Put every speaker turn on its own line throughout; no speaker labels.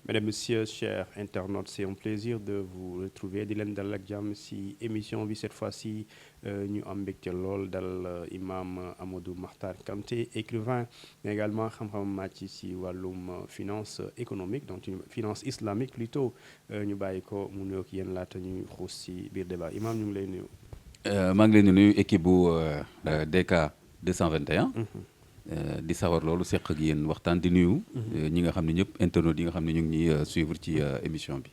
Mesdames, Messieurs, chers internautes, c'est un plaisir de vous retrouver di leen dalal ak jàmm si émission bi cette fois-ci ñu am mbégte lool dal imam Amadou Mahtar Kanté écrivain mais également xam-xam màcc si wàllum finance économique donc finance islamique plutôt ñu bàyyi ko mu nuyoog yéen laata ñuy xuus si biir débat imam ñu ngi lay nuyu.
maa ngi leen di nuyu équipe bu DK 221. di sawar loolu seq ak yéen waxtaan di nuyu. ñi nga xam ne ñëpp internautes yi nga xam ne ñu ngi ñuy suivre ci émission bi.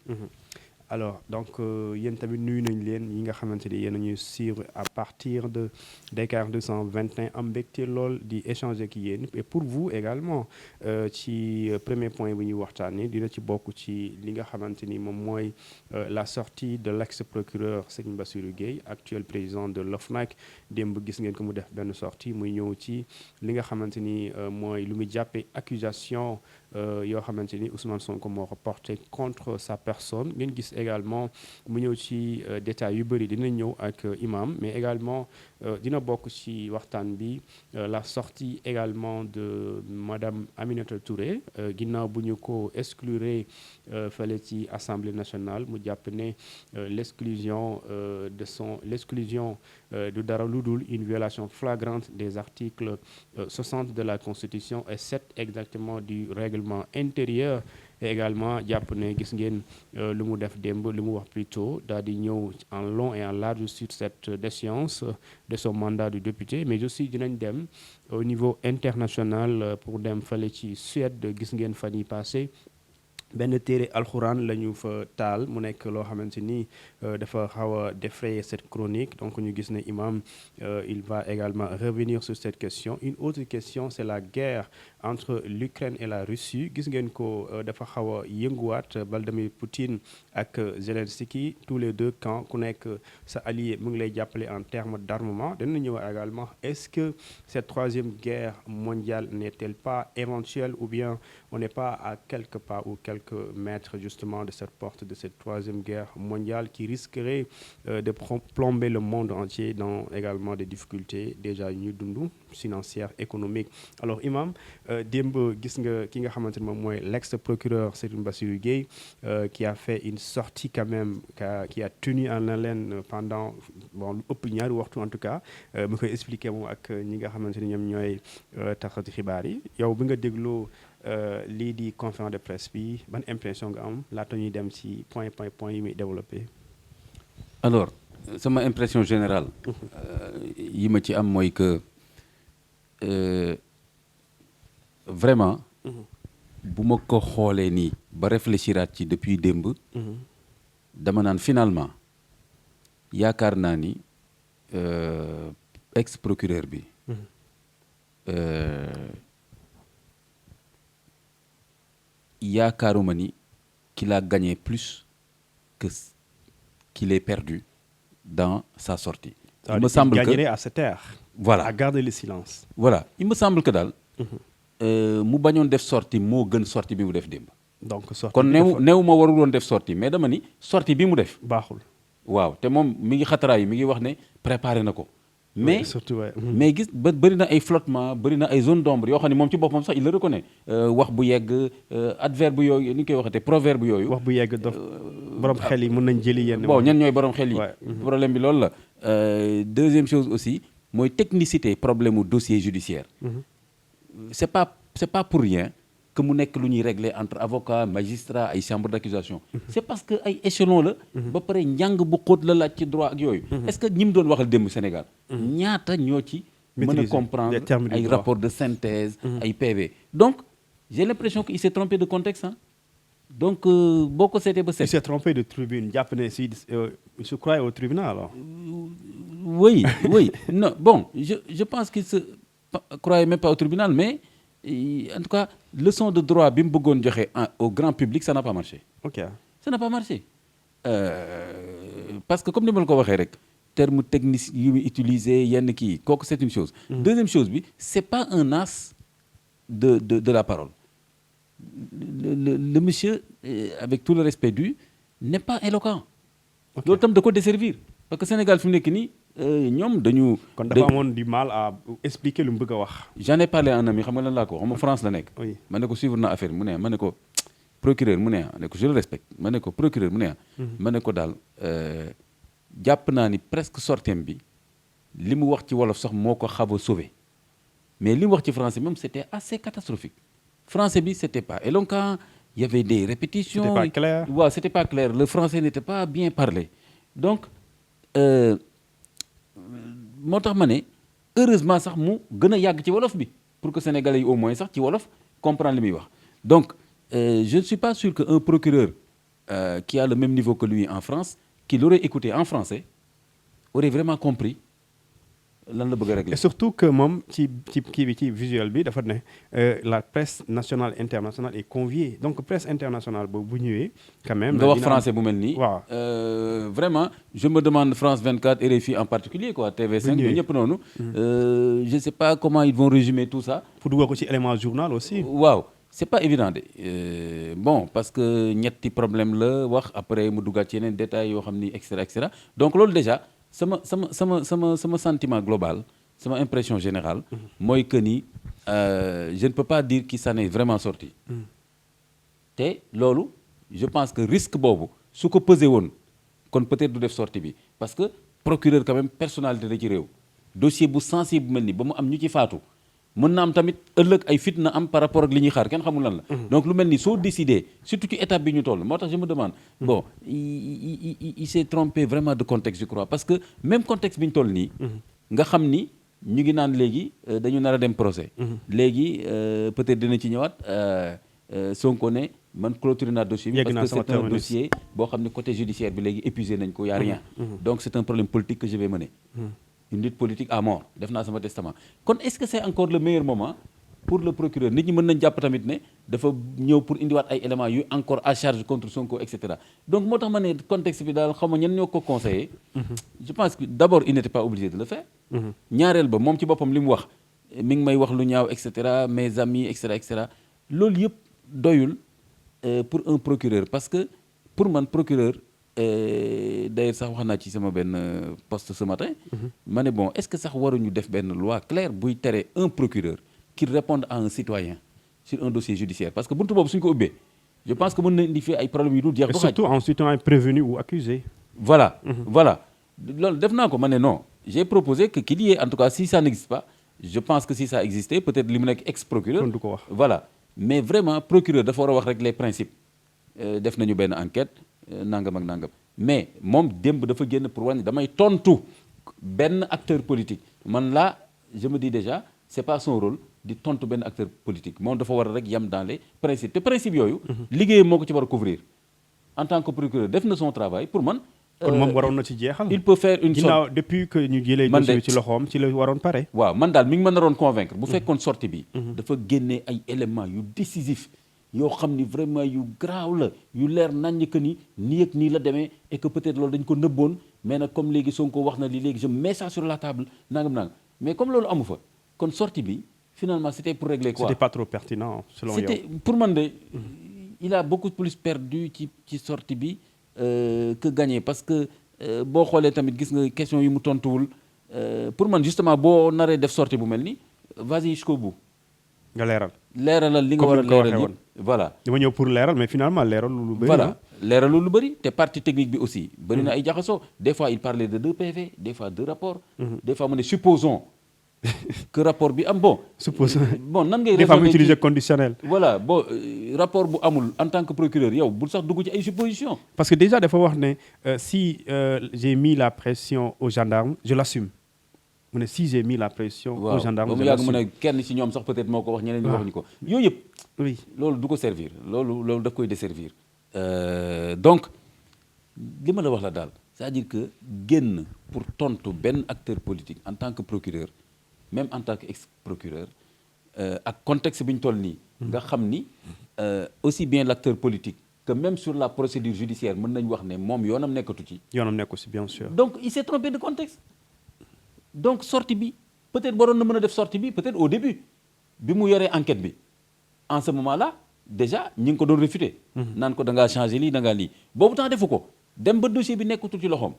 Alors donc yéen tamit nuyu nañ leen ñi nga xamante ni yéen a ñuy suivre à partir de Dakar 221 am mbégte lool di échanger ak yéen et pour vous également ci premier point bu ñuy waxtaanee dina ci bokk ci li nga xamante ni moom mooy la sortie de l'ex-procureur Serigne Bassirou Gueye actuel président de l'OFNAC démb gis ngeen ko mu def benn sortie muy ñëw ci li nga xamante ni mooy lu muy jàppee accusation yoo xamante ni Ousmane Sonko moo ko porté contre sa personne ngeen gis également mu ñëw ci détails yu bëri dina ñëw ak imam mais également dina bokk ci waxtaan bi la sortie également de madame Aminata Touré ginnaaw bu ñu ko exclure fële ci Assemblée nationale mu jàpp ne l'exclusion du dara lu dul une violation flagrante des articles 60 de la Constitution et 7 exactement du règlement intérieur et également jàpp ne gis ngeen lu mu def démb lu mu wax plutôt daal di ñëw en long et en large sur cette déchéance de son mandat de député mais aussi dinañ dem au niveau international pour dem fale ci Suède gis ngeen fan yi passé benn téere alxuraan la ñu fa taal mu nekk loo xamante ni dafa xaw a défrayer cette chronique donc ñu gis ne imam il va également revenir sur cette question une autre question c'est la guerre entre l'Ukraine et la Russie gis ngeen ko dafa xaw a yënguwaat Vladimir Poutine ak Zelensky tous les deux camps ku nekk sa allié mu ngi lay jàppale en termes d'armement dana ñëw également est-ce que cette troisième guerre mondiale n'est-elle pas éventuelle ou bien on n'est pas à quelque part ou quelques mètres justement de cette porte de cette troisième guerre mondiale qui risquerait de plomber le monde entier dans également des difficultés déjà ñu dund financières économiques alors imam démb gis nga ki nga xamante ne moom mooy l'ex-procureur Serigne Bassirou Gueye qui a fait une sortie quand même qui a tenu en haleine pendant lu ëpp ñaari waxtu en tout cas mu koy expliquer moom ak ñi nga xamante ne ñoom ñooy taxati xibaar yi yow bi nga dégloo lii di conférence de presse bi ban impression nga am laata ñuy dem ci point yi muy développé.
alors sama impression générale. yi ma ci am mooy que vraiment. bu ma ko xoolee nii ba réfléchiraat ci depuis démb. dama naan finalement yaakaar naa ni ex-procureur bi. yaakaaruma ni qu'il a gagné plus que qu'il ait perdu dans sa sortie.
Il me semble que gagnerait à se taire.
Voilà,
à garder le silence.
Voilà, il me semble que daal. mu bañoon def sortie moo gën sortie bi mu def démb.
donc sortie
kon néew ma warul woon def sortie mais dama ni sortie bi mu def.
baaxul.
waaw te moom mi ngi xataraay yi mi ngi wax ne préparé na ko. mais
surtout
mais gis ba bëri na ay flottement bëri na ay zone d'ombre yoo xam ne moom ci boppam sax il le reconnaît wax bu yegg adverbe yooyu ni ñu koy waxatee proverbe yooyu.
wax bu yegg dof borom xel yi mën nañ jëli yenn.
bon ñan ñooy borom xel yi. problème bi loolu la. deuxième chose aussi mooy technicité problème mu dossier judiciaire. c'est pas pour rien que mu nekk lu ñuy régler entre avocat magistrat ay chambre d'accusation c'est parce que ay échelon la ba pare njàng bu xóot la laaj ci droit ak yooyu est-ce que ñi mu doon waxal démb Sénégal ñaata ñoo ci mën a comprendre ay rapport de synthèse ay PV donc j'ai l'impression que il s'est trompé de contexte donc boo ko seetee ba seet.
il s'est trompé de tribune jàpp ne si il se croit au tribunal alors.
oui non bon je pense qu'il se croyait même pas au tribunal mais en tout cas leçon de droit bi mu bëggoon joxe au grand public ça n'a pas marché.
ok
ça n'a pas marché parce que comme ni ma la ko waxee rek terme technique yi muy utiliser yenn kii kooku c'est une chose. deuxième chose bi c'est pas un as de la parole le monsieur avec tout le respect dû n'est pas éloquent. loolu tam da ko desservir parce que Sénégal fi mu nekk nii. ñoom dañu.
kon dafa amoon du mal à expliquer lu mu bëgg a wax.
j'en ai parlé à un ami xam nga lan laa ko xam nga France la nekk.
oui
ma ne ko suivre na affaire mu ne ma ne ko procureur mu ne ne ko je le respecte ma ne ko procureur mu ne ma ne ko daal jàpp naa ni presque sortem bi li mu wax ci wolof sax moo ko xaw a sauvé mais li mu wax ci français même c'était assez catastrophique français bi c'était pas éloquent, il y avait des répétitions.
C'était pas clair.
waaw c'était pas clair, le français n'était pas bien parlé donc moo tax ma ne heureusement sax mu gën a yàgg ci wolof bi pour que sénégalais yi au moins sax ci wolof comprendre li muy wax donc je ne suis pas sûr qu'un procureur qui a le même niveau que lui en France, qui l'aurait écouté en français, aurait vraiment compris lan la bëgg a régler.
Et surtout que moom ci kii bi ci visuel bi dafa ne la presse nationale internationale est conviée donc presse internationale boobu bu ñëwee quand même.
nga wax français bu mel nii.
waaw
vraiment je me demande France 24 RFI en particulier quoi TV5 ñoom ñëpp noonu. je sais pas comment ils vont résumer tout ça.
pour dugal ko ci élément journal aussi.
waaw c'est pas évident de bon parce que ñetti problème la wax après mu dugal ci yeneen détails yoo xam ni et cetera donc loolu déjà. sama sentiment global sama impression générale mooy que ni je ne peux pas dire qu'il s'en est vraiment sorti te loolu je pense que risque boobu su ko pesé woon kon peut-être du def sortie bi parce que procureur quand même personnalité la ci réew dossier bu sensible bu mel ni ba mu am ñu ci faatu mën na am tamit ëllëg ay fitna am par rapport ak li ñuy xaar kenn xamul lan la donc lu mel ni soo décidé surtout ci étape bi ñu toll moo tax je me demande bon il s'est trompé vraiment de contexte je crois parce que même contexte bi ñu toll nii nga xam ni ñu ngi naan léegi dañu nar a dem procès léegi peut-être dina ci ñëwaat Sonko ne man clôturer naa dossier bi parce que c'est un dossier boo xam ne côté judiciaire bi léegi épuisé nañ ko y a rien donc c'est un problème politique que je vais mener une lutte politique à mort def naa sama testament kon est-ce que c'est encore le meilleur moment pour le procureur nit ñi mën nañ jàpp tamit ne dafa ñëw pour indiwaat ay éléments yu encore à charge contre Sonko et cetera donc moo tax ma ne contexte bi daal xaw ma ñenn ñoo ko conseillé je pense que d'abord il n'était pas obligé de le faire ñaareel ba moom ci boppam li mu wax mi ngi may wax lu ñaaw et cetera mes amis et cetera loolu yëpp doyul pour un procureur parce que pour man procureur d'ailleurs sax wax naa ci sama benn poste ce matin ma ne bon est-ce que sax waruñu def benn loi claire buy tere un procureur qui réponde à un citoyen sur un dossier judiciaire parce que buntu boobu suñu ko ubbee je pense que mën na indi fi ay problèmes yu dul jeex.
surtout en citant un prévenu ou accusé.
voilà voilà loolu def naa ko ma ne non j'ai proposé que qu'il y ait en tout cas si ça n'existe pas je pense que si ça existait peut-être li mu nekk ex-procureur.
kon du ko wax
voilà mais vraiment procureur dafa war a wax rek les principes def nañu benn enquête nangam ak nangam mais moom démb dafa génn pour wàññi damay tontu benn acteur politique man là je me dis déjà c'est pas son rôle di tontu benn acteur politique moom dafa war a rek yam dans les principes te principes yooyu. liggéeyam moo ko ci war a couvrir en tant que procureur def na son travail pour man.
kon moom waroon na ci jeexal.
il peut faire une
ginnaaw depuis que ñu jëlee dossier bi ci loxoom ci la waroon pare.
waaw man daal mi ngi mën naroon convaincre bu fekkoon sortie bi. dafa génne ay éléments yu décisifs yoo xam ni vraiment yu graaw la yu leer naññ que ni nii ak nii la demee et que peut-être loolu dañ ko nëbboon mais nag comme léegi Sonko wax na li léegi je mets ça sur la table nangam mais comme loolu amu fa kon sortie bi finalement c'était pour régler quoi.
C'était pas trop pertinent selon yow.
C'était pour man de il a beaucoup plus perdu ci sortie bi que gagné parce que boo xoolee tamit gis nga question yi mu tontuwul pour man justement boo naree def sortie bu mel ni vas-y jusqu'au bout.
nga
leeralal li nga war a leeral yëpp voilà.
dama ñëw pour leeral mais finalement leeral lu bëri.
voilà leeral lu bëri te partie technique bi aussi. bëri na ay jaxasoo des fois il parlait de 2 PV des fois 2 rapports. des fois mu ne supposons que rapport bi am bon. bon nan ngay.
des fois mu utiliser conditionnel.
voilà bon rapport bu amul en tant que procureur yow bul sax dugg ci ay suppositions.
parce que déjà dafa wax ne si j'ai mis la pression aux gendarmes je l'assume. mu ne si j'ai mis la pression aux gendarmes.
mu yàgg mu ne kenn ci ñoom sax peut-être moo ko wax ñeneen ñi waxuñu ko. yooyu yëpp.
oui
loolu du ko servir loolu daf koy desservir. donc li ma la wax la daal c'est-à-dire que génn pour tontu benn acteur politique en tant que procureur même en tant que ex-procureur ak contexte bi ñu toll nii. nga xam ni aussi bien l'acteur politique que même sur la procédure judiciaire mën nañu wax ne moom yoonam nekkatu ci.
yoonam nekku ci bien sûr.
donc il s'est trompé de contexte. donc sortie bi peut-être waroon na mën a def sortie bi peut-être au début bi mu yoree enquête bi en ce moment-là déjà ñi ngi ko doon réfuter. naan ko da ngaa changer lii da ngaa lii boobu temps defu ko dem ba dossier bi nekkatul ci loxoom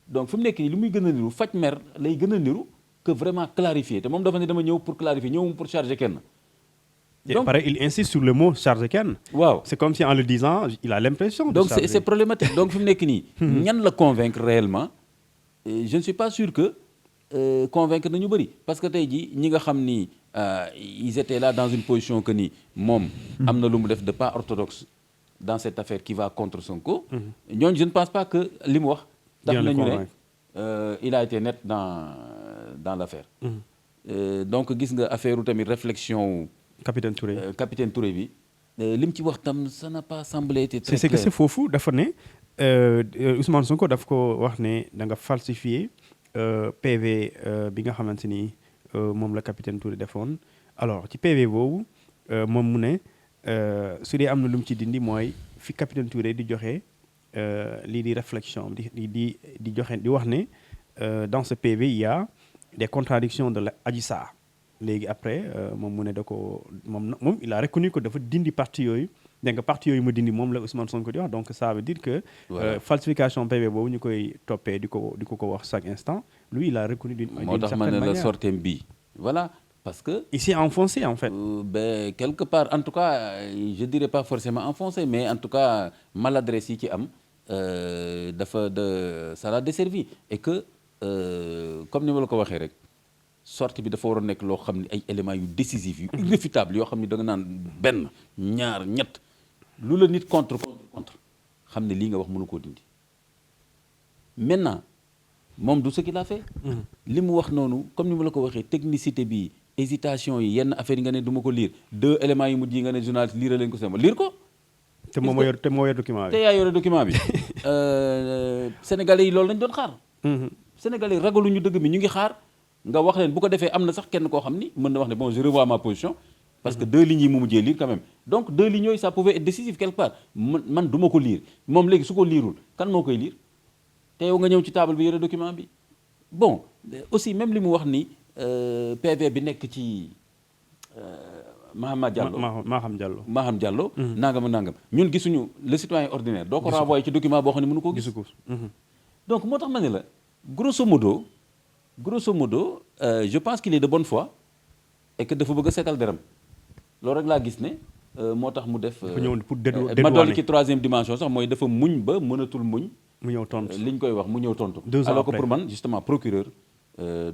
donc fi mu nekk nii li muy gën a niru faj mer lay gën a niru que vraiment clarifier te moom dafa ne dama ñëw pour clarifier ñëwum pour charger kenn Donc,
pareil, il insiste sur le mot charge kenn.
waaw
C'est comme si en le disant, il a l'impression de
donc
charger.
c'est problématique donc fi mu nekk nii. ñan la convaincre réellement je ne suis pas sûr que convaincre nañu bëri parce que tey jii ñi nga xam ni ils étaient là dans une position que ni moom am na lu mu def de pas orthodoxe dans cette affaire qui va contre Sonko. ñooñu je ne pense pas que li mu wax. tax nañu ne il a été net dans l'affaire. Donc gis nga affaire tamit réflexion.
Capitaine Touré.
Capitaine Touré bi li mu ci wax tam ça n'a pas semblé être très
c'est
clair.
que c'est foofu dafa ne Ousmane Sonko daf ko wax ne da nga falsifier PV bi nga xamante ni moom la capitaine Touré defoon alors ci PV boobu moom mu ne su dee am na lu mu ci dindi mooy fi capitaine Touré di joxe lii di réflexion di joxe di wax ne dans ce PV il y a des contradictions de Adji Sarr léegi après moom mu ne da ko moom il a reconnu que dafa dindi parti yooyu dégg nga parti yooyu mu dindi moom la Ousmane Sonko di wax donc ça veut dire que falsification PV boobu ñu koy toppee di ko wax chaque instant lui il a reconnu d'une
moo tax ma ne la sorteem bii voilà parce que
il s'est enfoncé en fait
ben quelque part en tout cas je dirais pas forcément enfoncé mais en tout cas maladresse yi ci am ça l'a desservi et que comme ni ma la ko waxee rek sortie bi dafa waroon nekk loo xam ne ay éléments yu décisifs yu irréfutables yoo xam ne da nga naan benn ñaar ñett lu la nit contre xam ne lii nga wax mënu koo dindi maintenant moom du ce qu'il a fait li mu wax noonu comme ni ma la ko waxee technicité bi hésitation yi yenn affaire yi nga ne du ma ko lire 2 éléments yi mujj yi nga ne journaliste lire leen ko sama lire ko
te moo yor document bi
te yaa yore document bi sénégalais yi loolu lañ doon xaar sénégalais yi ragaluñu dëgg mi ñu ngi xaar nga wax leen bu ko defee am na sax kenn koo xam ni mën na wax ne bon je revois ma position parce que 2 lignes yi mu mujjee lire quand même donc 2 lignes yooyu ça pouvait être décisif quelque part man du ma ko lire moom léegi su ko liirul kan moo koy lire te yow nga ñëw ci table bi yore document bi bon aussi même li mu wax ni PV bi nekk ci Maham Diallo nangam ñun gisuñu le citoyen ordinaire doo ko renvoyer ci document boo xam ne mënu koo gis donc moo tax ma ne la grosso modo je pense qu'il est de bonne foi et que dafa bëgg a seetal deram loolu rek laa gis ne moo tax mu def ma dolli ci 3e dimension sax mooy dafa muñ ba mënatul muñ
mu ñëw tontu
li ñu koy wax mu ñëw tontu alors que pour man justement procureur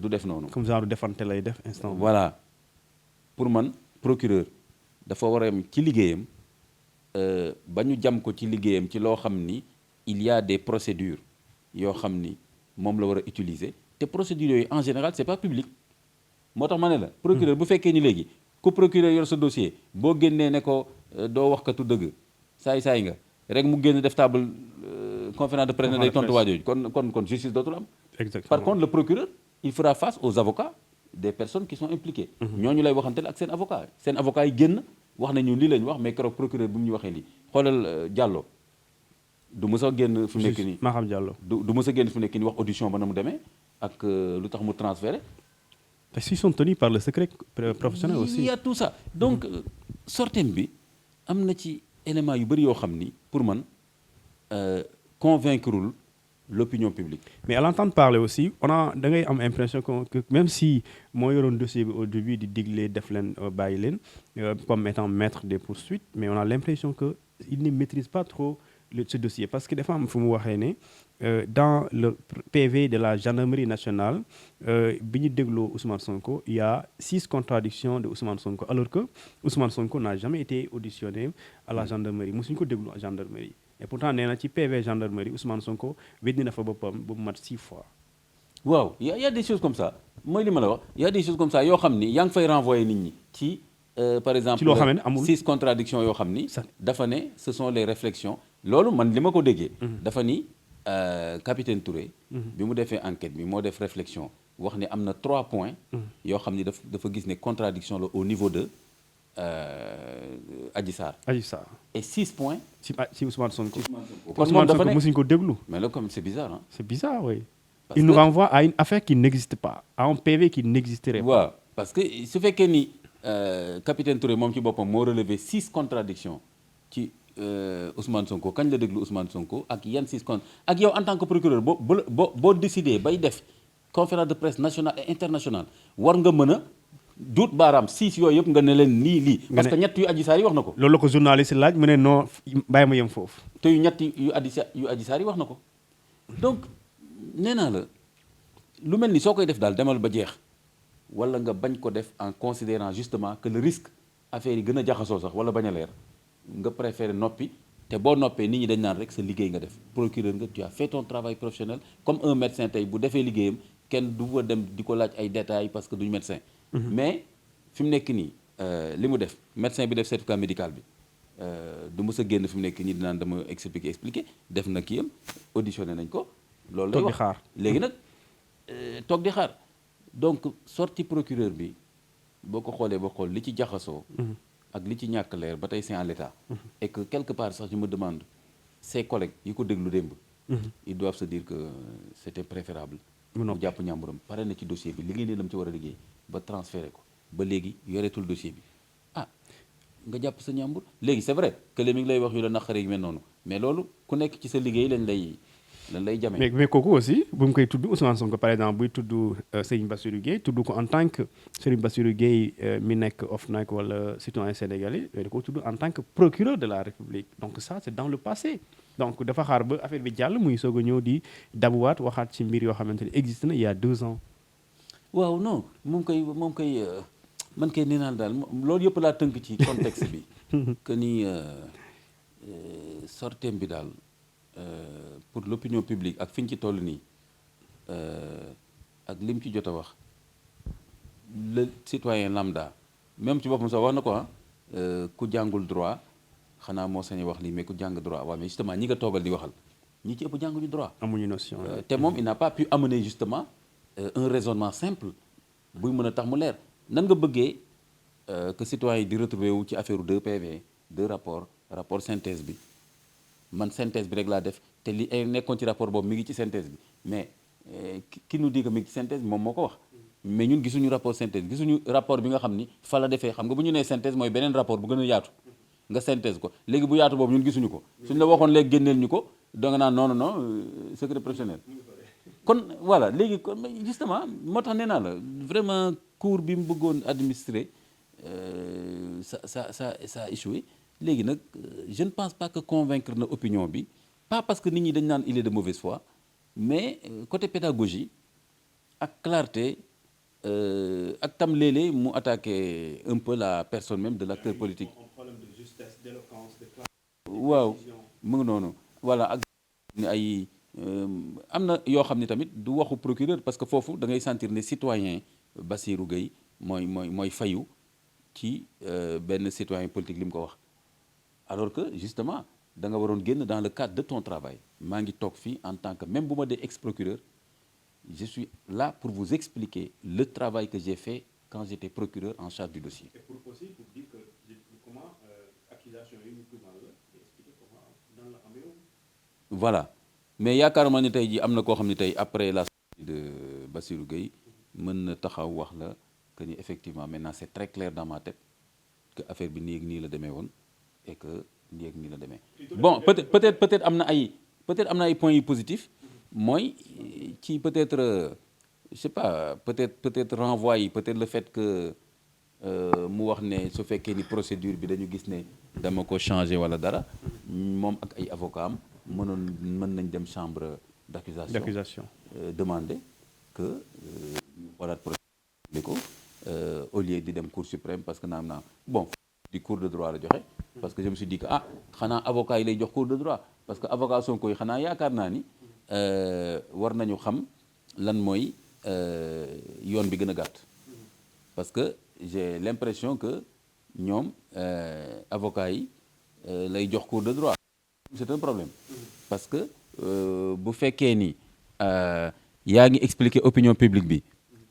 du def noonu
comme genre defante lay def instant
voilà pour man procureur dafa war a am ci liggéeyam ba ñu jam ko ci liggéeyam ci loo xam ni il y a des procédures yoo xam ni moom la war a utiliser te procédures yooyu en général c'est pas public moo tax ma ne la procureur bu fekkee ni léegi ku procureur yor sa dossier boo génnee ne ko doo wax katu dëgg saay nga rek mu génn def table conférence de presse ne day tontu waajooju kon justice dootul am par contre le procureur il fera face aux avocats des personnes qui sont impliquées ñooñu lay waxanteel ak seen avocat yi génn wax nañu lii lañu wax mais keroog procureur bi mu ñu waxee lii xoolal Diallo du mës a génn fu nekk nii
Maham Diallo
du mës a génn fu nekk nii wax audition ba na mu demee ak lu tax mu transféré
parce qu'ils sont tenus par le secret professionnel aussi
il y a tout ça donc sortem bi am na ci élément yu bëri yoo xam ni pour man convaincrewul l'opinion publique
mais à l'entendre parler aussi da ngay am impression que même si moo yoroon dossier bi au début di digle def leen bàyyi leen comme étant maître des poursuites mais on a l'impression que il ne maîtrise pas trop ce dossier parce que dafa am fu mu waxee ne dans le PV de la gendarmerie nationale bi ñu dégloo Ousmane Sonko il y a 6 contradictions de Ousmane Sonko alors que Ousmane Sonko n'a jamais été auditionné à la gendarmerie mosuñu ko déglu à gendarmerie et pourtant nee na ci PV gendarmerie Ousmane Sonko weddi na fa boppam ba mu mat 6 fois.
waaw y a des choses comme ça mooy li ma la wax y a des choses comme ça yoo xam ni yaa ngi fay renvoyer nit ñi ci par exemple
ci loo xam ne amul
6 contradictions yoo xam ni dafa ne ce sont les réflexions loolu man li ma ko déggee dafa ni capitaine Touré bi mu defee enquête bi moo def réflexion wax ne am na 3 points yoo xam ni dafa gis ne contradiction la au niveau de Adji Sarr et 6 points
ci Ousmane Sonko
kon moom dafa ne
mosuñu ko déglu
mais là comme c'est bizarre hein
c'est bizarre oui il nous renvoie à une affaire qui n'existe pas à un PV qui n'existerait pas
waaw parce que su fekkee ni capitaine Touré moom ci boppam moo relevé 6 contradictions ci Ousmane Sonko kañ la déglu Ousmane Sonko ak yan 6 ak yow en tant que procureur boo décidé bay def conférence de presse nationale et internationale war nga mën a duut baaraam 6 yooyu yëpp nga ne leen lii parce que ñett yu Adji Sarr yi wax na ko.
loolu la ko journaliste laaj mu ne non bàyyi ma yem foofu.
te yu ñetti yu Adji Sarr yi wax na ko donc nee naa la lu mel ni soo koy def daal demal ba jeex wala nga bañ ko def en considérant justement que le risque affaire yi gën a jaxasoo sax wala bañ a leer nga préférer noppi. te boo noppee nit ñi dañ naan rek sa liggéey nga def procureur nga tu as fait ton travail professionnel comme un médecin tey bu defee liggéeyam kenn du fa dem di ko laaj ay détails parce que duñu médecin. mais fi mu nekk nii li mu def médecin bi def certificat médical bi du mës a génn fi mu nekk nii dinaan dama expliquer def na kii am auditionné nañ ko. loolu lay wax léegi nag toog di xaar donc sortie procureur bi boo ko xoolee ba xool li ci jaxasoo. ak li ci ñàkk leer ba tey c'est en l'état et que quelque part sax je me demande ses collègues yi ko déglu démb ils doivent se dire que c'était préférable mu jàpp ñàmburam pare na ci dossier bi liggéey ne la mu ci war a liggéey ba transféré ko ba léegi yoreetul dossier bi nga jàpp sa ñàmbur léegi c'est vrai que li mi ngi lay wax yu la naqaree yu mel noonu mais loolu ku nekk ci sa liggéey lañ lay jamee.
mais kooku aussi bu mu koy tudd Ousmane Sonko par exemple buy tudd Serigne Bassirou Gueye tudd ko en tant que Serigne Bassirou Gueye mi nekk OFNAC wala citoyen sénégalais da ko tudd en tant que procureur de la République donc ça c'est dans le passé donc dafa xaar ba affaire bi jàll muy soog a ñëw di dabuwaat waxaat ci mbir yoo xamante ni existe na il y a 2 ans.
waaw non moom koy man kay nee naa daal loolu yëpp laa tënk ci contexte bi que ni sorteem bi daal. Pour l'opinion publique ak fi ñu ci toll nii ak lim ci jot a wax le citoyen lambda même ci boppam sax wax na ko ku jàngul droit xanaa moo sañ wax lii mais ku jàng droit waaw mais justement ñi nga toogal di waxal ñi ci ëpp jànguñu droit.
amuñu notion
te moom il n'a pas pu amener justement un raisonnement simple buy mën a tax mu leer nan nga bëggee que citoyen yi di retrouver wu ci affaire 2 PV 2 rapport synthèse bi. man synthèse bi rek laa def te li nekkoon ci rapport boobu mi ngi ci synthèse bi mais ki nous dit que mi ngi ci synthèse bi moom moo ko wax mais ñun gisuñu rapport synthèse gisuñu rapport bi nga xam ni fa la defee xam nga bu ñu nee synthèse mooy beneen rapport bu gën a yaatu nga synthèse ko léegi bu yaatu boobu ñun gisuñu ko suñu la waxoon léegi génneel ñu ko danga naan non secret professionnel kon voilà léegi kon justement moo tax nee naa la vraiment cours bi mu bëggoon administrer ça a échoué. léegi nag je ne pense pas que convaincre na opinion bi pas parce que nit ñi dañ naan il est de mauvaise foi mais côté pédagogie ak clarté ak tam léeg-léeg mu attaqué un peu la personne même de l'acteur politique.
un problème de justesse, d'éloquence, de clarté.
waaw mu ngi noonu voilà ak ay am na yoo xam ne tamit du waxu procureur parce que foofu da ngay sentir ne citoyen Bassirou Gueye mooy fayu ci benn citoyen politique li mu ko wax. alors que justement da nga waroon génn dans le cadre de ton travail maa ngi toog fii en tant que même bu ma dee ex-procureur je suis là pour vous expliquer le travail que j'ai fait quand j'étais procureur en charge du dossier.
Et pour dire que comment accusation yi ñu tuumaal la expliquer comment nan la amee.
voilà mais yaakaaruma ni tey jii am na koo xam ne tey après la sortie de Bassirou Gueye mën na taxaw wax la que ni effectivement maintenant c'est très clair dans ma tête que affaire bi nii ak nii la demee woon. et que lii ak nii la demee bon peut-être am na ay points yu positifs mooy ci peut-être je sais pas peut-être renvoi yi peut-être le fait que mu wax ne su fekkee ni procédure bi dañu gis ne dama ko changer wala dara moom ak ay avocats am mën nañ dem chambre d'accusation demander que ñu xoolaat procédure ko au lieu di dem cour suprême parce que naa bon di cours de droit la joxe parce que je me suis dit que xanaa avocat yi lay jox cours de droit parce que avocat Sonko yi xanaa yaakaar naa ni war nañu xam lan mooy yoon bi gën a gàtt parce que j'ai l'impression que ñoom avocat yi lay jox cours de droit c'est un problème parce que bu fekkee ni yaa ngi expliquer opinion publique bi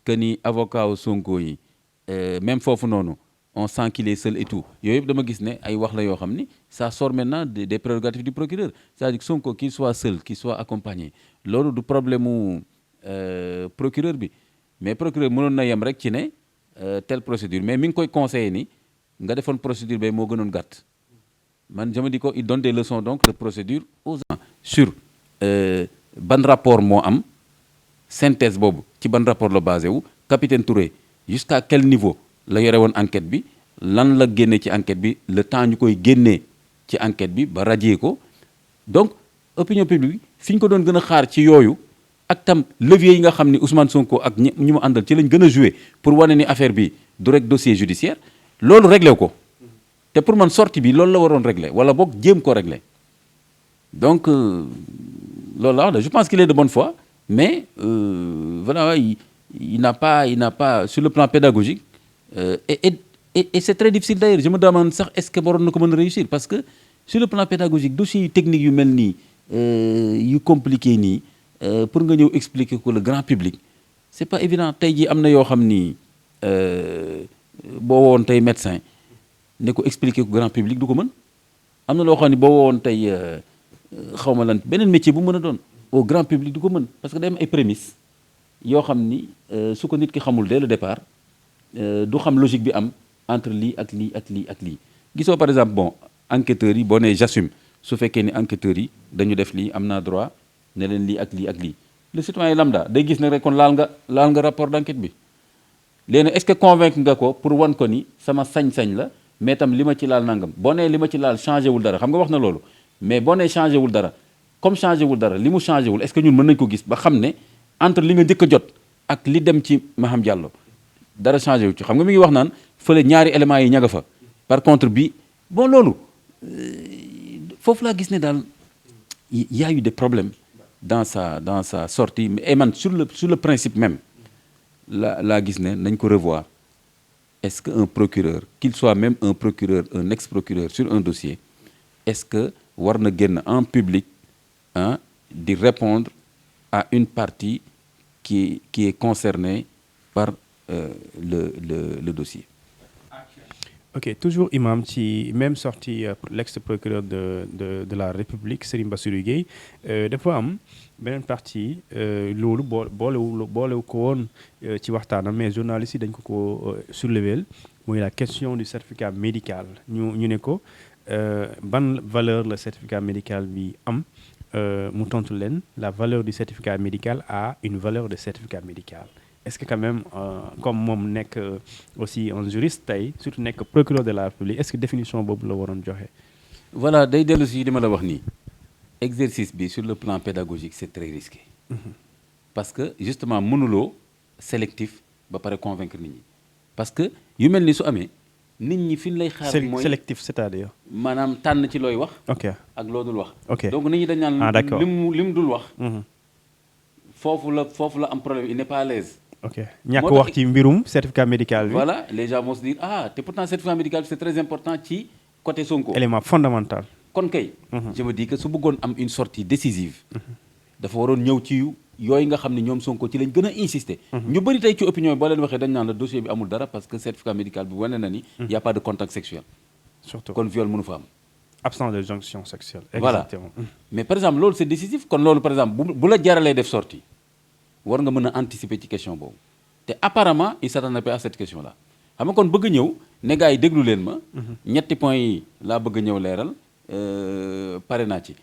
que ni avocat wu Sonko yi même foofu noonu on sent qu'il est seul et tout yooyu yëpp dama gis ne ay wax la yoo xam ni ça sort maintenant des prérogatives du procureur c'est-à-dire que Sonko qu'il soit seul qu'il soit accompagné loolu du problème mu procureur bi mais procureur mënoon na yem rek ci ne telle procédure mais mi ngi koy conseiller ni nga defoon procédure ba moo gënoon gàtt man je me dis que il donne des leçons donc de procédure aux gens sur ban rapport moo am synthèse boobu ci ban rapport la basé wu capitaine Touré jusqu'à quel niveau la yore woon enquête bi lan la génne ci enquête bi le temps ñu koy génnee ci enquête bi ba radier ko donc opinion publique fi ñu ko doon gën a xaar ci yooyu ak tam levier yi nga xam ni Ousmane Sonko ak ñi mu àndal ci lañ gën a joué pour wane ni affaire bi du rek dossier judiciaire loolu réglé ko te pour man sortie bi loolu la waroon réglé wala boog jéem ko réglé donc loolu la wax je pense qu'il est de bonne foi mais voilà il n'a pas sur le plan pédagogique et c'est très difficile d'ailleurs je me demande sax est-ce que waroon na ko mën a réussir parce que sur le plan pédagogique dossiers yu technique yu mel nii yu compliqué nii pour nga ñëw expliquer ko le grand public c'est pas évident tey jii am na yoo xam ni boo woon tey médecin ne ko expliquer ko grand public du ko mën am na loo xam ni boo woon tey xaw ma lan beneen métier bu mën a doon au grand public du ko mën parce que day am ay prémices yoo xam ni su ko nit ki xamul dès le départ du xam logique bi am entre lii ak lii ak lii ak lii gisoo par exemple bon enquêteurs yi boo nee j'assume su fekkee ni enquêteurs yi dañu def lii am naa droit ne leen lii ak lii ak lii le citoyen lambda day gis nag rek kon laal nga rapport d'enquête bi léegi est-ce que convaincre nga ko pour wan ko ni sama sañ-sañ la mais tam li ma ci laal nangam boo nee li ma ci laal changé wul dara xam nga wax na loolu mais boo nee changé wul dara comme changé wul dara li mu changé wul est-ce que ñun mën nañ ko gis ba xam ne entre li nga njëkk a jot ak li dem ci Maham Diallo dara changé wu ci xam nga mi ngi wax naan fële ñaari éléments yi ña nga fa par contre bi bon loolu foofu laa gis ne daal y a eu des problèmes dans sa sortie et man sur le principe même laa gis ne nañ ko revoir est-ce que un procureur qu'il soit même un procureur un ex-procureur sur un dossier est-ce que war na génn en public di répondre à une partie qui est concernée par le dossier.
Ok, toujours imam ci même sortie l'ex-procureur de la République Serigne Bassirou Gueye dafa am beneen partie loolu boolewu ko woon ci waxtaanam mais journalistes yi dañ ko soulever mooy la question du certificat médical ñu ne ko ban valeur le certificat médical bi am mu tontu leen la valeur du certificat médical a une valeur de certificat médical. Est-ce que quand même comme moom nekk aussi un juriste tey surtout nekk procureur de la République est-ce que définition boobu la waroon joxe.
voilà day dellu si li ma la wax nii exercice bi sur le plan pédagogique c'est très risqué. parce que justement mënuloo sélectif ba pare convaincre nit ñi parce que yu mel ni su amee nit ñi fi ñu lay xaar mooy
sélectif c'est-à-dire.
maanaam tànn ci looy wax.
ok
ak loo dul wax.
ok
donc nit ñi dañ naan.
d'accord
li mu dul wax. foofu la am problème il n'est pas à l'aise.
ok ñàkk wax ci mbirum certificat médical bi.
voilà les gens vont se dire te pourtant certificat médical c'est très important ci côté Sonko.
élément fondamental.
kon kay. je me dis que su bëggoon am une sortie décisive. dafa waroon ñëw ci yooyu nga xam ne ñoom Sonko ci lañ gën a insister. ñu bëri tey ci opinion bi boo leen waxee dañ naan la dossier bi amul dara parce que certificat médical bi wane na ni. y a pas de contact sexuel.
surtout
kon viol mënu fa am.
absence de jonction sexuelle.
voilà
exactement.
mais par exemple loolu c'est décisif kon loolu par exemple bu la jaralee def sortie war nga mën a anticiper ci question boobu te apparemment il s'attendait pas à cette question là xam nga kon bëgg ñëw ne gars yi déglu leen ma. ñetti points yi laa bëgg ñëw leeral pare naa ci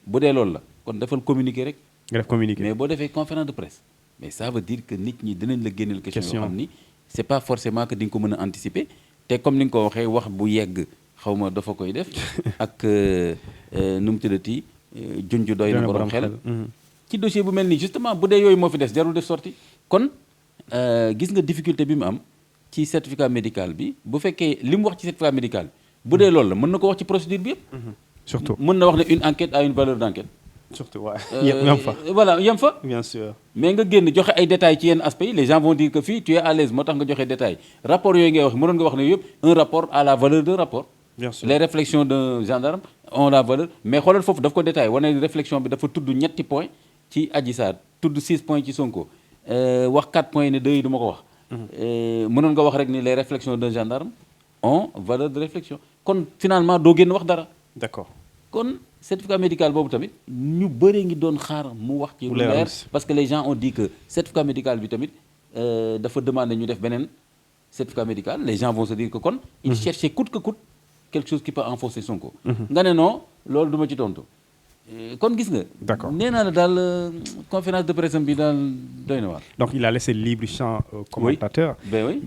bu dee loolu la kon defal communiquer rek.
nga def communiquer
mais boo defee conférence de presse mais ça veut dire que nit ñi dinañ la génneel question yoo xam ni c'est pas forcément que di nga ko mën a anticiper te comme ni nga ko waxee wax bu yegg xaw ma dafa koy def ak nu mu tuddati junj doy na borom xel. ci dossier bu mel nii justement bu dee yooyu moo fi des jarul def sortie kon gis nga difficulté bi mu am ci certificat médical bi bu fekkee li mu wax ci certificat médical bu dee loolu la mën na ko wax ci procédure bi yëpp.
surtout
mën na wax ne une enquête a une valeur d'enquête.
surtout waaw yem fa.
voilà yem fa.
bien sûr.
mais nga génn joxe ay détails ci yenn aspects yi les gens vont dire que fii tu es à l'aise moo tax nga joxe détails rapport yooyu ngay wax mënoon nga wax ne yëpp un rapport a la valeur d'un rapport.
bien sûr
les réflexions d'un gendarme ont la valeur mais xoolal foofu daf ko détaillé wane réflexion bi dafa tudd ñetti points ci Adji Sarr tudd 6 points ci Sonko wax 4 points ne 2 yi du ma ko wax. mënoon nga wax rek ni les réflexions d'un gendarme ont valeur de réflexion kon finalement doo génn wax dara.
d'accord
kon certificat médical boobu tamit ñu bëree ngi doon xaar mu wax ci lu leer parce que les gens ont dit que certificat médical bi tamit dafa demander ñu def beneen certificat médical les gens vont se dire que kon ils cherchaient coûte que coûte quelque chose qui peut enfoncer Sonko nga ne non loolu du ma ci tontu kon gis nga.
D'accord.
nee naa la daal conférence de presse bi daal doy na waar.
Donc il a laissé libre champ aux commentateurs.
Oui, ben oui.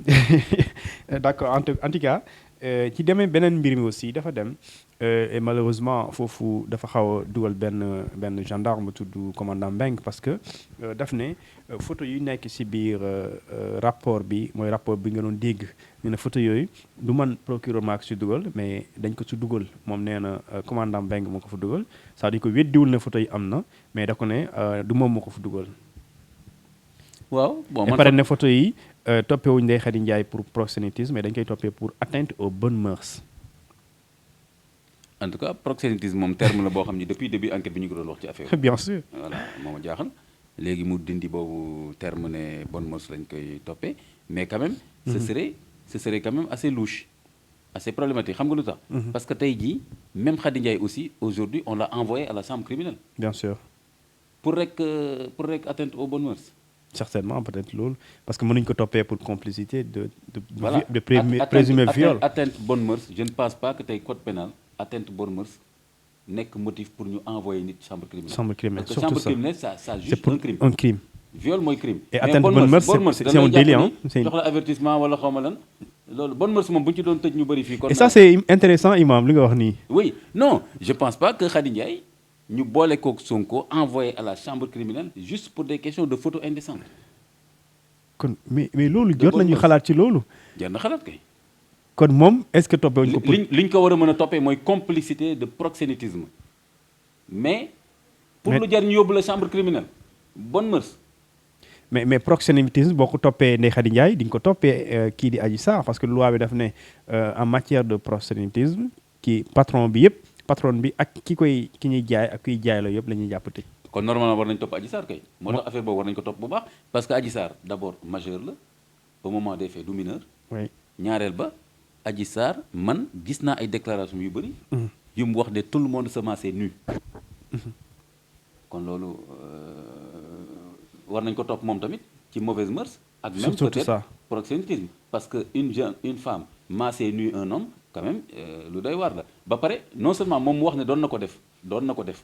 D'accord en tout cas ci demee beneen mbir mi aussi dafa dem et malheureusement foofu dafa xaw a dugal benn gendarme tudd commandant Mbengue parce que daf ne photo yu nekk ci biir rapport bi mooy rapport bi nga doon dégg ñu ne photo yooyu du man procureur maa ko ci dugal mais dañ ko ci dugal moom nee na commandant Mbengue moo ko fa dugal c'est-à-dire que weddiwul ne photo yi am na mais da ko ne du moom moo ko fa dugal.
waaw bon
man pare ne photo yi toppewuñ Ndeye Khady Ndiaye pour proxénétisme mais dañ koy toppee pour atteinte aux bonnes mœurs.
en tout cas proxénétisme moom terme la boo xam ni depuis début enquête bi ñu ko doon wax ci affaire
bien sûr.
voilà moo ma jaaxal léegi mu dindi boobu terme ne bonne mœurs lañ koy toppee mais quand même. ce serait quand même assez louche assez problématique xam nga lu tax. parce que tey jii même Khady Ndiaye aussi aujourd'hui on l'a envoyé à la chambre criminelle.
bien sûr.
pour rek atteinte aux bonnes mœurs.
certainement peut-être loolu parce que mënuñ ko toppee pour complicité
voilà
de présumé viol.
atteinte bonnes mœurs je ne pense pas que tey code pénal atteinte bonnes mœurs nekk motif pour ñu envoyer nit chambre criminelle.
chambre criminelle
parce que
surtout
chambre
ça
criminelle ça juge
un crime.
viol mooy crime.
et atteinte bonnes mœurs c'est un délit hein.
jox la avertissement wala xaw ma lan loolu bonnes mœurs moom bu ñu ci doon tëj ñu bëri fii.
et ça c'est intéressant imam li nga wax nii.
oui non je pense pas que Khady Ndiaye ñu boole kook Sonko envoyé à la chambre criminelle juste pour des questions de photo indécentes.
kon mais loolu jot nañu xalaat ci loolu.
jar na xalaat kay.
kon moom est-ce que toppee wuñ ko pour
liñ ko war a mën a toppee mooy complicité de proxénétisme mais. pour lu jar ñu yóbbu la chambre criminelle bonne mœurs.
mais proxénétisme boo ko toppee Ndeye Khady Ndiaye di nga ko toppee kii di Adji Sarr parce que loi bi daf ne en matière de proxénétisme kii patron bi ak ki ñuy jaay ak kiy jaay la yëpp la ñuy jàpp tëj.
kon normalement war nañu topp Adji Sarr kay. moo tax affaire boobu war nañu ko topp bu baax parce que Adji Sarr d'abord majeur la au moment des faits du mineur.
oui
ñaareel ba Adji Sarr man gis naa ay déclarations yu bëri. yu mu wax de tout le monde se massait nu. kon loolu war nañ ko topp moom tamit ci mauvaise mœurs. ak même peut-être proxénétisme parce que une femme massée nu un homme quand même lu doy waar la ba pare non seulement moom mu wax ne doon na ko def.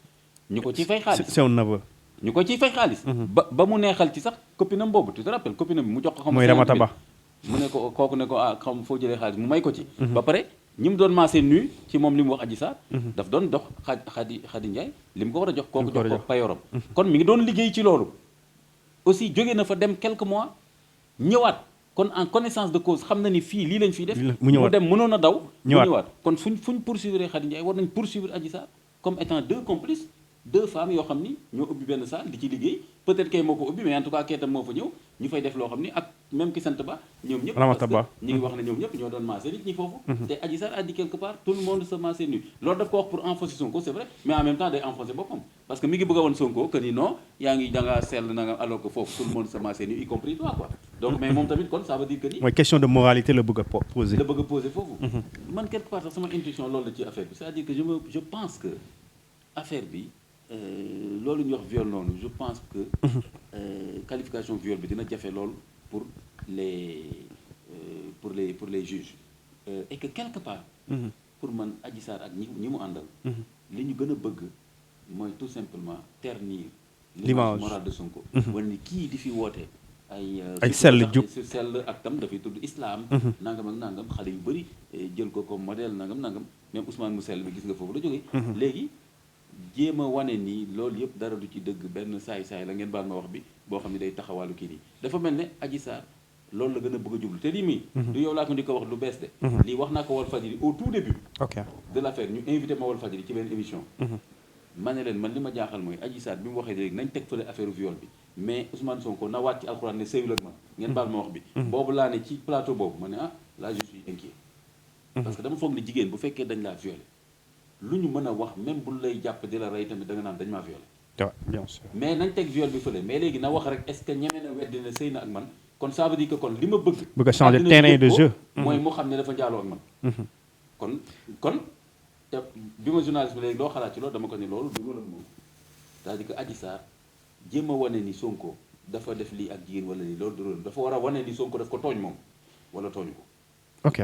ñu ko ciy fay xaalis
c'est un aveu.
ñu ko ciy fay xaalis. ba mu neexal ci sax copinam boobu tu te rappelles copinam bi mu jox ko. xam
mooy Ramata Ba
mu ne ko kooku ne ko xam foo jëlee xaalis mu may ko ci. ba pare ñi mu doon maasee nu ci moom li mu wax Adji Sarr. daf doon dox Khady Ndiaye li mu ko war a jox. kooku jox ko payoram. kon mi ngi doon liggéey ci loolu. aussi jóge na fa dem quelques mois ñëwaat kon en connaissance de cause xam na ni fii lii lañ fiy def.
mu
dem mënoon a daw.
ñëwaat
kon fuñ poursuivre Khady Ndiaye war nañ poursuivre Adji Sarr comme étant deux complices. deux femmes yoo xam ni ñoo ubbi benn salle di ci liggéey peut-être kay moo ko ubbi mais en tout cas kee tam moo fa ñëw ñu fay def loo xam ni ak même ki sant ba ñoom ñëpp
Ramata Ba
ñi ngi wax ne ñoom ñëpp ñoo doon massé nit ñi foofu te Adji Sarr a dit quelque part tout le monde se massait nu loolu daf ko wax pour enfoncer Sonko c'est vrai mais en même temps day enfoncer boppam parce que mi ngi bëgg a woon Sonko que ni non yaa ngi dangaa sell na nga alors que foofu tout le monde se massait nu y compris toi quoi donc mais moom tamit kon ça veut dire que ni
mooy question de moralité la bëgg a poser
foofu man quelque part sax sama intuition loolu la ci affaire bi c'est-à-dire que je pense que affaire bi loolu ñuy wax viol noonu je pense que qualification viol bi dina jafe lool pour les juges et que quelque part pour man Adji Sarr ak ñi mu àndal li ñu gën a bëgg mooy tout simplement ternir l'image morale de Sonko wala ni kii di fi woote ay sell jub sell ak tam dafay tudd islam nangam ak nangam xale yu bëri jël ko comme modèle nangam même Ousmane mu sell bi gis nga foofu la jógee léegi jéem a wane nii loolu yëpp dara du ci dëgg benn saay-saay la ngeen baal ma wax bi boo xam ne day taxawaalu kii nii dafa mel ne Adji Sarr loolu la gën a bëgg a jublu te lii muy du yow laa ko di ko wax lu bees de lii wax naa ko Walfadjri au tout début de l'affaire ñu invité ma Walfadjri ci benn émission ma ne leen man li ma jaaxal mooy Adji Sarr bi mu waxee léegi nañ teg fële affaire viol bi mais Ousmane Sonko na waat ci alxuraan ne sëyul ak man ngeen baal ma wax bi boobu laa ne ci plateau boobu ma ne là je suis inquiet parce que dama foog ne jigéen bu fekkee dañ laa violé lu ñu mën a wax même bu lay jàpp di la rey tamit da nga naan dañ maa violé
bien sûr
mais nañ teg viol bi fële mais léegi na wax rek est-ce que ñeme na weddi ne sëy na ak man kon ça veut dire que kon li ma bëgg
a changer terrain de jeu
mooy moo xam ne dafa njaaloo ak man kon te bi ma journaliste bi léegi doo xalaat ci loolu dama ko ne loolu du loolu ak moom c'est-à-dire que Adji Sarr jéem a wane ni Sonko dafa def lii ak jigéen wala lii loolu du loolu dafa war a wane ni Sonko daf ko tooñ moom wala tooñu ko
ok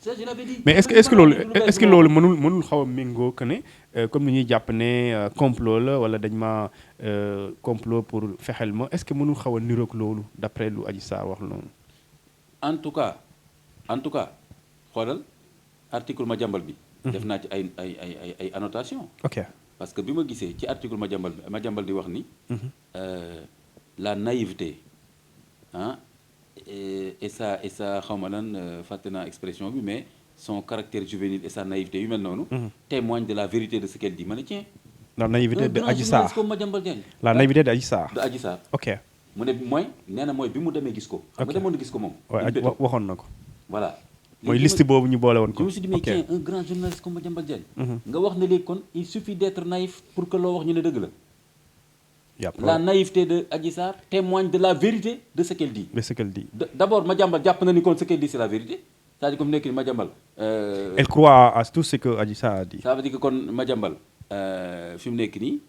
ça je l'avais dit.
mais est-ce que loolu mënul xaw a méngoo que ne comme ni ñuy jàpp ne complot la wala dañ ma complot pour fexel ma est-ce que mënul xaw a niroog loolu d'après lu Adji Sarr wax noonu.
en tout cas xoolal article Madiambal bi. def naa ci ay annotation.
ok
parce que bi ma gisee ci article Madiambal di wax ni. la naïveté ah et ça xaw ma lan fàtte naa expression bi mais son caractère juvénile et sa naïveté yu mel noonu. témoigne de la vérité de ce qu'elle dit ma ne tiens.
la naïveté de Adji Sarr
comme Madiambal Diagne.
la naïveté de Adji Sarr.
de Adji Sarr.
ok
mu ne mooy nee na mooy bi mu demee gis ko. xam nga demoon na gis ko moom.
waaw waxoon na ko.
voilà.
mooy liste boobu ñu boole woon ko.
je me suis dit mais tiens un grand journaliste comme Madiambal Diagne. nga wax ne léegi kon il suffit d'être naïf pour que loo wax ñu ne dëgg la. La naïveté de Adji Sarr témoigne de la vérité de ce qu'elle dit.
De ce qu'elle dit.
D'abord Madiambal jàpp na ni kon ce qu'elle dit c'est la vérité c'est-à-dire comme nekk ni Madiambal.
Elle croit à tout ce que Adji Sarr a dit.
Ça veut dire que kon Madiambal fi mu nekk nii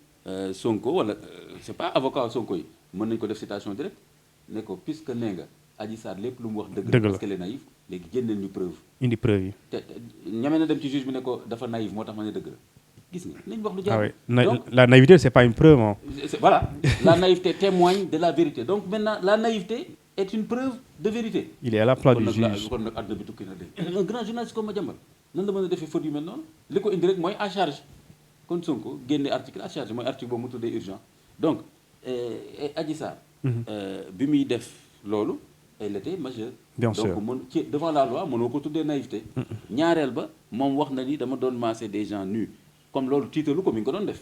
Sonko wala c'est pas avocat Sonko yi mën nañu ko def citation directe ne ko puisque nee nga Adji Sarr lépp lu mu wax dëgg la parce qu'elle est naïve léegi génneel ñu preuve. indi
preuve yi.
te ñame na dem ci juge bi ne ko dafa naïve moo tax ma ne dëgg la. gis nga nañ wax lu
ah
jaar.
oui
donc
la naïveté c'est pas une preuve hein.
Voilà la naïveté témoigne de la vérité donc maintenant la naïveté est une preuve de vérité.
il est à la place du juge
kon nag àdduna bi tukki na de. Un grand journaliste comme Madiambal nan la mën a defee faute yu mel noonu li ko indi rek mooy à charge kon Sonko génne article à charge mooy article boobu mu tuddee urgent donc Adji Sarr. bi muy def loolu elle était majeure.
bien sûr
donc ci devant la loi mënoo ko tuddee naïveté. ñaareel ba moom wax na ni dama doon masser des gens nus. comme loolu tiitalu ko mi ngi ko doon def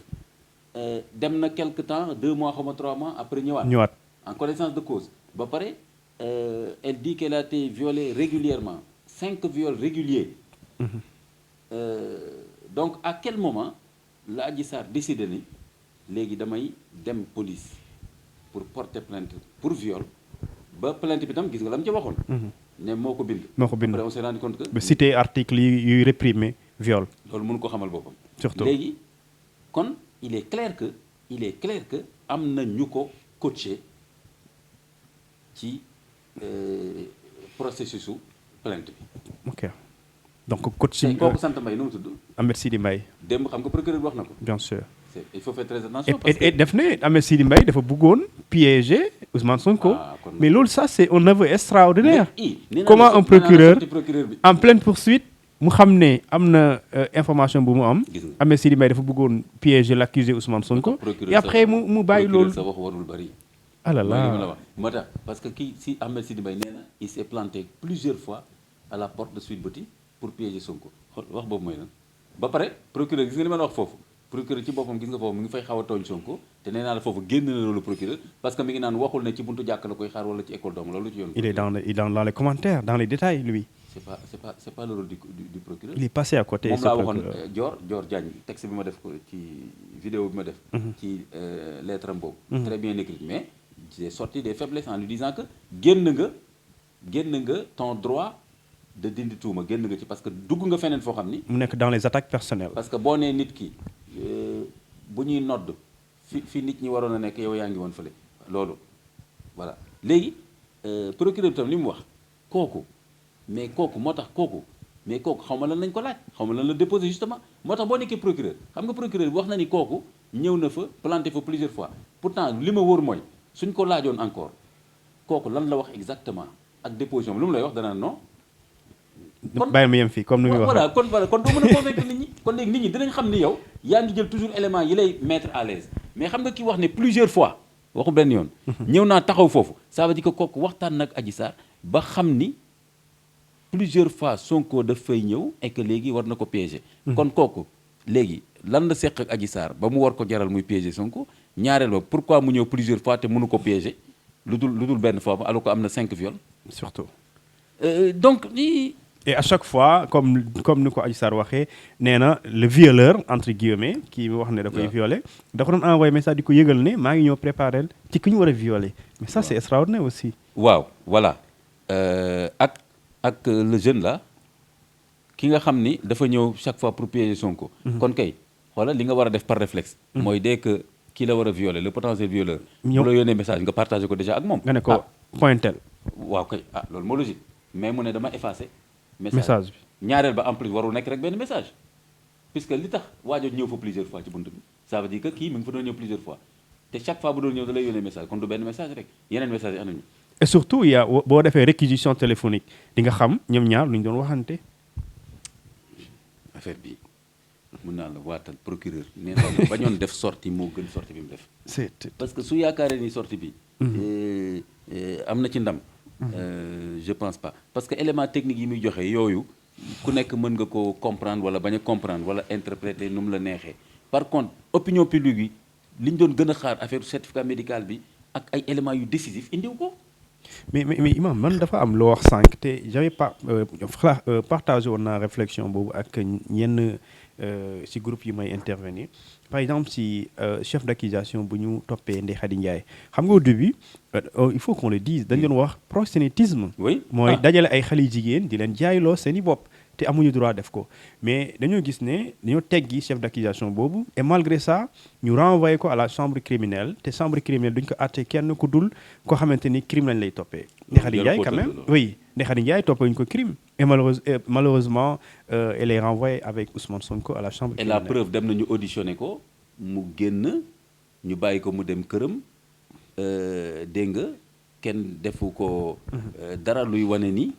dem na quelque temps 2 mois xaw ma 3 mois après ñëwaat en connaissance de cause ba pare elle dit qu'elle a été violée régulièrement 5 viols réguliers. Donc à quel moment la Adji Sarr décidé ni léegi damay dem police pour porter plainte pour viol ba plainte bi tam gis nga la mu ca waxoon. ne moo ko bind. après on s'est rendu compte que.
ba cité article yuy réprimer viol.
loolu mënu ko xamal boppam.
surtout
léegi kon il est clair que am na ñu ko coaché ci processus su plainte bi.
ok donc coaching.
kooku sant Mbaye nu mu tudd.
Ahmed Sidi Mbaye.
démb xam nga procureur wax na ko.
bien sûr.
il faut faire très attention. parce que
et def ne Ahmed Sidi Mbaye dafa bëggoon piéger Ousmane Sonko. mais loolu ça c'est un aveu extraordinaire. comment un procureur en pleine poursuite. mu xam ne am na information bu mu am. Ahmed Sidi Mbaye dafa bëggoon piéger l'accusé Ousmane Sonko. et après mu bàyyi loolu.
sa wax warul bari.
ah là là
moo tax parce que kii si Ahmed Sidi Mbaye nee na il s'est planté plusieurs fois à la porte de Sweet Beauty pour piéger Sonko xool wax boobu mooy lan. ba pare procureur gis nga li ma la wax foofu procureur ci boppam gis nga foofu mi ngi fay xaw a tooñ Sonko te nee naa la foofu génn na loolu procureur parce que mi ngi naan waxul ne ci buntu jàkk la koy xaar wala ci école doom loolu ci yoon.
il est dans les commentaires dans les détails lui.
c'est pas le rôle du procureur.
il est passé à côté.
moom laa waxoon Dior Diagne texte bi ma def ko ci vidéo bi ma def. ci lettre am boobu. très bien écrit mais j'ai sorti des faiblesses en lui disant que génn nga ton droit de dindi tuuma génn nga ci parce que dugg nga feneen foo xam ni.
mu nekk dans les attaques personnelles.
parce que boo nee nit ki bu ñuy nodd fi nit ñi waroon a nekk yow yaa ngi woon fële loolu voilà léegi procureur bi tam li mu wax kooku. mais kooku xaw ma lan lañ ko laaj xaw ma lan la déposé justement moo tax boo nekkee procureur xam nga procureur bi wax na ni kooku ñëw na fa planté fa plusieurs fois pourtant li ma wóor mooy suñ ko laajoon encore kooku lan la wax exactement ak déposition lu mu lay wax dana non.
kon bàyyi ma yem fii comme ni muy wax
voilà kon doo mën a convaincre nit ñi kon léegi nit ñi dinañ xam ni yow yaa ngi jël toujours élément yi lay mettre à l'aise mais xam nga ki wax ne plusieurs fois waxu benn yoon. ñëw naa taxaw foofu ça veut dire que kooku waxtaan nag Adji Sarr ba xam ni. plusieurs fois Sonko daf fay ñëw et que léegi war na ko piéger. kon kooku léegi lan la seq ak Adji Sarr ba mu war ko jaral muy piéger Sonko ñaareel ba pourquoi mu ñëw plusieurs fois te mënu ko piéger lu dul benn fois ba alors que am na 5 viols.
surtout.
donc
et à chaque fois comme ni ko Adji Sarr waxee nee na le violeur entre guillemets kii wax ne da koy violer da ko doon envoyé message di ko yëgal ne maa ngi ñëw préparer ci ki ñu war a violer mais ça c'est extraordinaire aussi.
waaw voilà ak le jeune là ki nga xam ni dafa ñëw chaque fois pour piéger Sonko. kon kay xoolal li nga war a def par réflexe. mooy dès que kii la war a violer le potentiel violeur. bu la yónnee message nga partagé ko déjà ak moom.
nga ne ko pointel.
waaw kay loolu moo logique mais mu ne dama effacé.
message bi
ñaareel ba en plus warul nekk rek benn message puisque li tax waajo ñëw fa plusieurs fois ci bunt bi ça veut dire que kii mi ngi fa doon ñëw plusieurs fois te chaque fois bu doon ñëw da lay yónnee message kon du benn message rek yeneen message yi am nañu.
et surtout il y a boo defee réquisition téléphonique di nga xam ñoom ñaar lu ñu doon waxante.
affaire bi mun naa la waatal procureur nee naa la bañoon def sortie moo gën sortie bi mu def. parce que su yaakaaree ni sortie bi. am na ci ndam. Je pense pas parce que élément technique yi muy joxe yooyu ku nekk mën nga ko comprendre wala bañ a comprendre wala interpréter nu mu la neexee par contre opinion publique bi li ñu doon gën a xaar affaire certificat médical bi ak ay éléments yu décisifs indiw ko.
mais imam man dafa am loo wax sànq te j'avais pas partagé woon naa réflexion boobu ak ñenn ci groupe yi may intervenir par exemple si chef d'accusation bu ñu toppee Ndeye Khady Ndiaye xam nga au début il faut qu'on le dise dañu doon wax proxénétisme.
oui
mooy dajale ay xale jigéen di leen jaayloo seen i bopp te amuñu droit def ko mais dañoo gis ne dañoo teggi chef d'accusation boobu et malgré ça ñu renvoyé ko à la chambre criminelle te chambre criminelle duñ ko àtte kenn ku dul koo xamante ni crime lañ lay toppee. Ndeye Khady Ndiaye quand même oui Ndeye Khady Ndiaye toppee ñu ko crime et malheureusement elle est renvoyée avec Ousmane Sonko à la chambre criminelle.
et la preuve dem nañu auditionné ko mu génn ñu bàyyi ko mu dem këram dégg nga kenn defu ko dara luy wane ni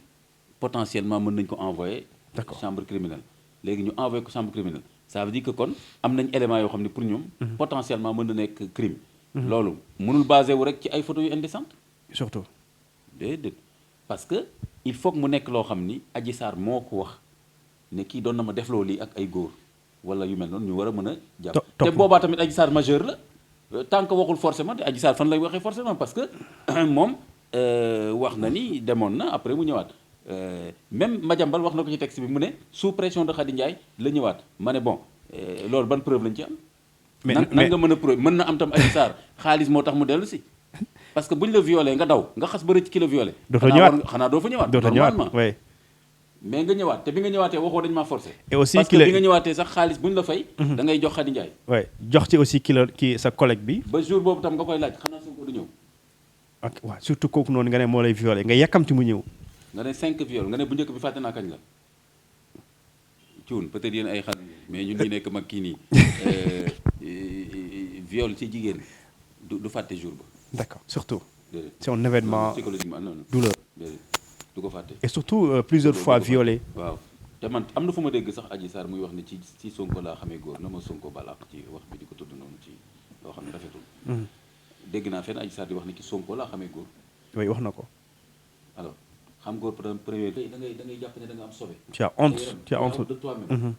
potentiellement mën nañ ko envoyé.
D'accord.
Chambre criminelle léegi ñu envoyé ko chambre criminelle ça veut dire que kon am nañ éléments yoo xam ne pour ñoom. potentiellement mën na nekk crime. loolu mënul basé wu rek ci ay photos yu indécentes.
surtout.
déedéet parce que il faut que mu nekk loo xam ni Adji Sarr moo ko wax ne kii doon na ma defloo lii ak ay góor wala yu mel noonu ñu war a mën a jàpp. te boobaa tamit Adji Sarr majeur la tant que waxul forcément te Adji Sarr fan lay waxee forcément parce que moom wax na ni demoon na après mu ñëwaat. Même Madiambal wax na ko ci texte bi mu ne sous pression de Khady Ndiaye la ñëwaat ma ne bon loolu ban preuve lañ ci am. mais nan nga mën a preuve mën na am tam Adji Sarr xaalis moo tax mu dellu si. parce que bu ñu la violé nga daw nga xas ba rëcc ki la violé.
dootoo ñëwaat
xanaa doo fa ñëwaat.
dootoo ñëwaat oui.
mais nga ñëwaat te bi nga ñëwaatee waxoo dañ maa forcé.
et aussi
parce que bi nga ñëwaatee sax xaalis bu ñu la fay. da ngay jox Khady Ndiaye.
oui jox ci aussi ki sa collègue bi.
ba jour boobu tam nga koy laaj xanaa Sonko du ñëw.
ak waaw surtout kooku noonu nga ne moo lay violé nga yàkkamti mu ñëw.
nga ne 5 viol nga ne bu njëkk bi fàtte naa kañ la cuun peut-être yéen ay xale mais ñun ñi nekk mag kii nii viol ci jigéen du fàtte jour ba.
D'accord surtout.
déedéet
c'est un événement
psychologiquement non
douleur.
déedéet du ko fàtte.
et surtout plusieurs fois violé.
waaw te man am na fu ma dégg sax Adji Sarr muy wax ne ci Sonko laa xamee góor na ma Sonko balaa ci wax bi di ko tudd noonu ci loo xam ne rafetul. dégg naa fenn Adji Sarr di wax ne ci Sonko laa xamee góor.
oui wax na ko.
alors xam góor premier da ngay jàpp ne da nga am sobe.
tu as honte tu as honte
de toi-même.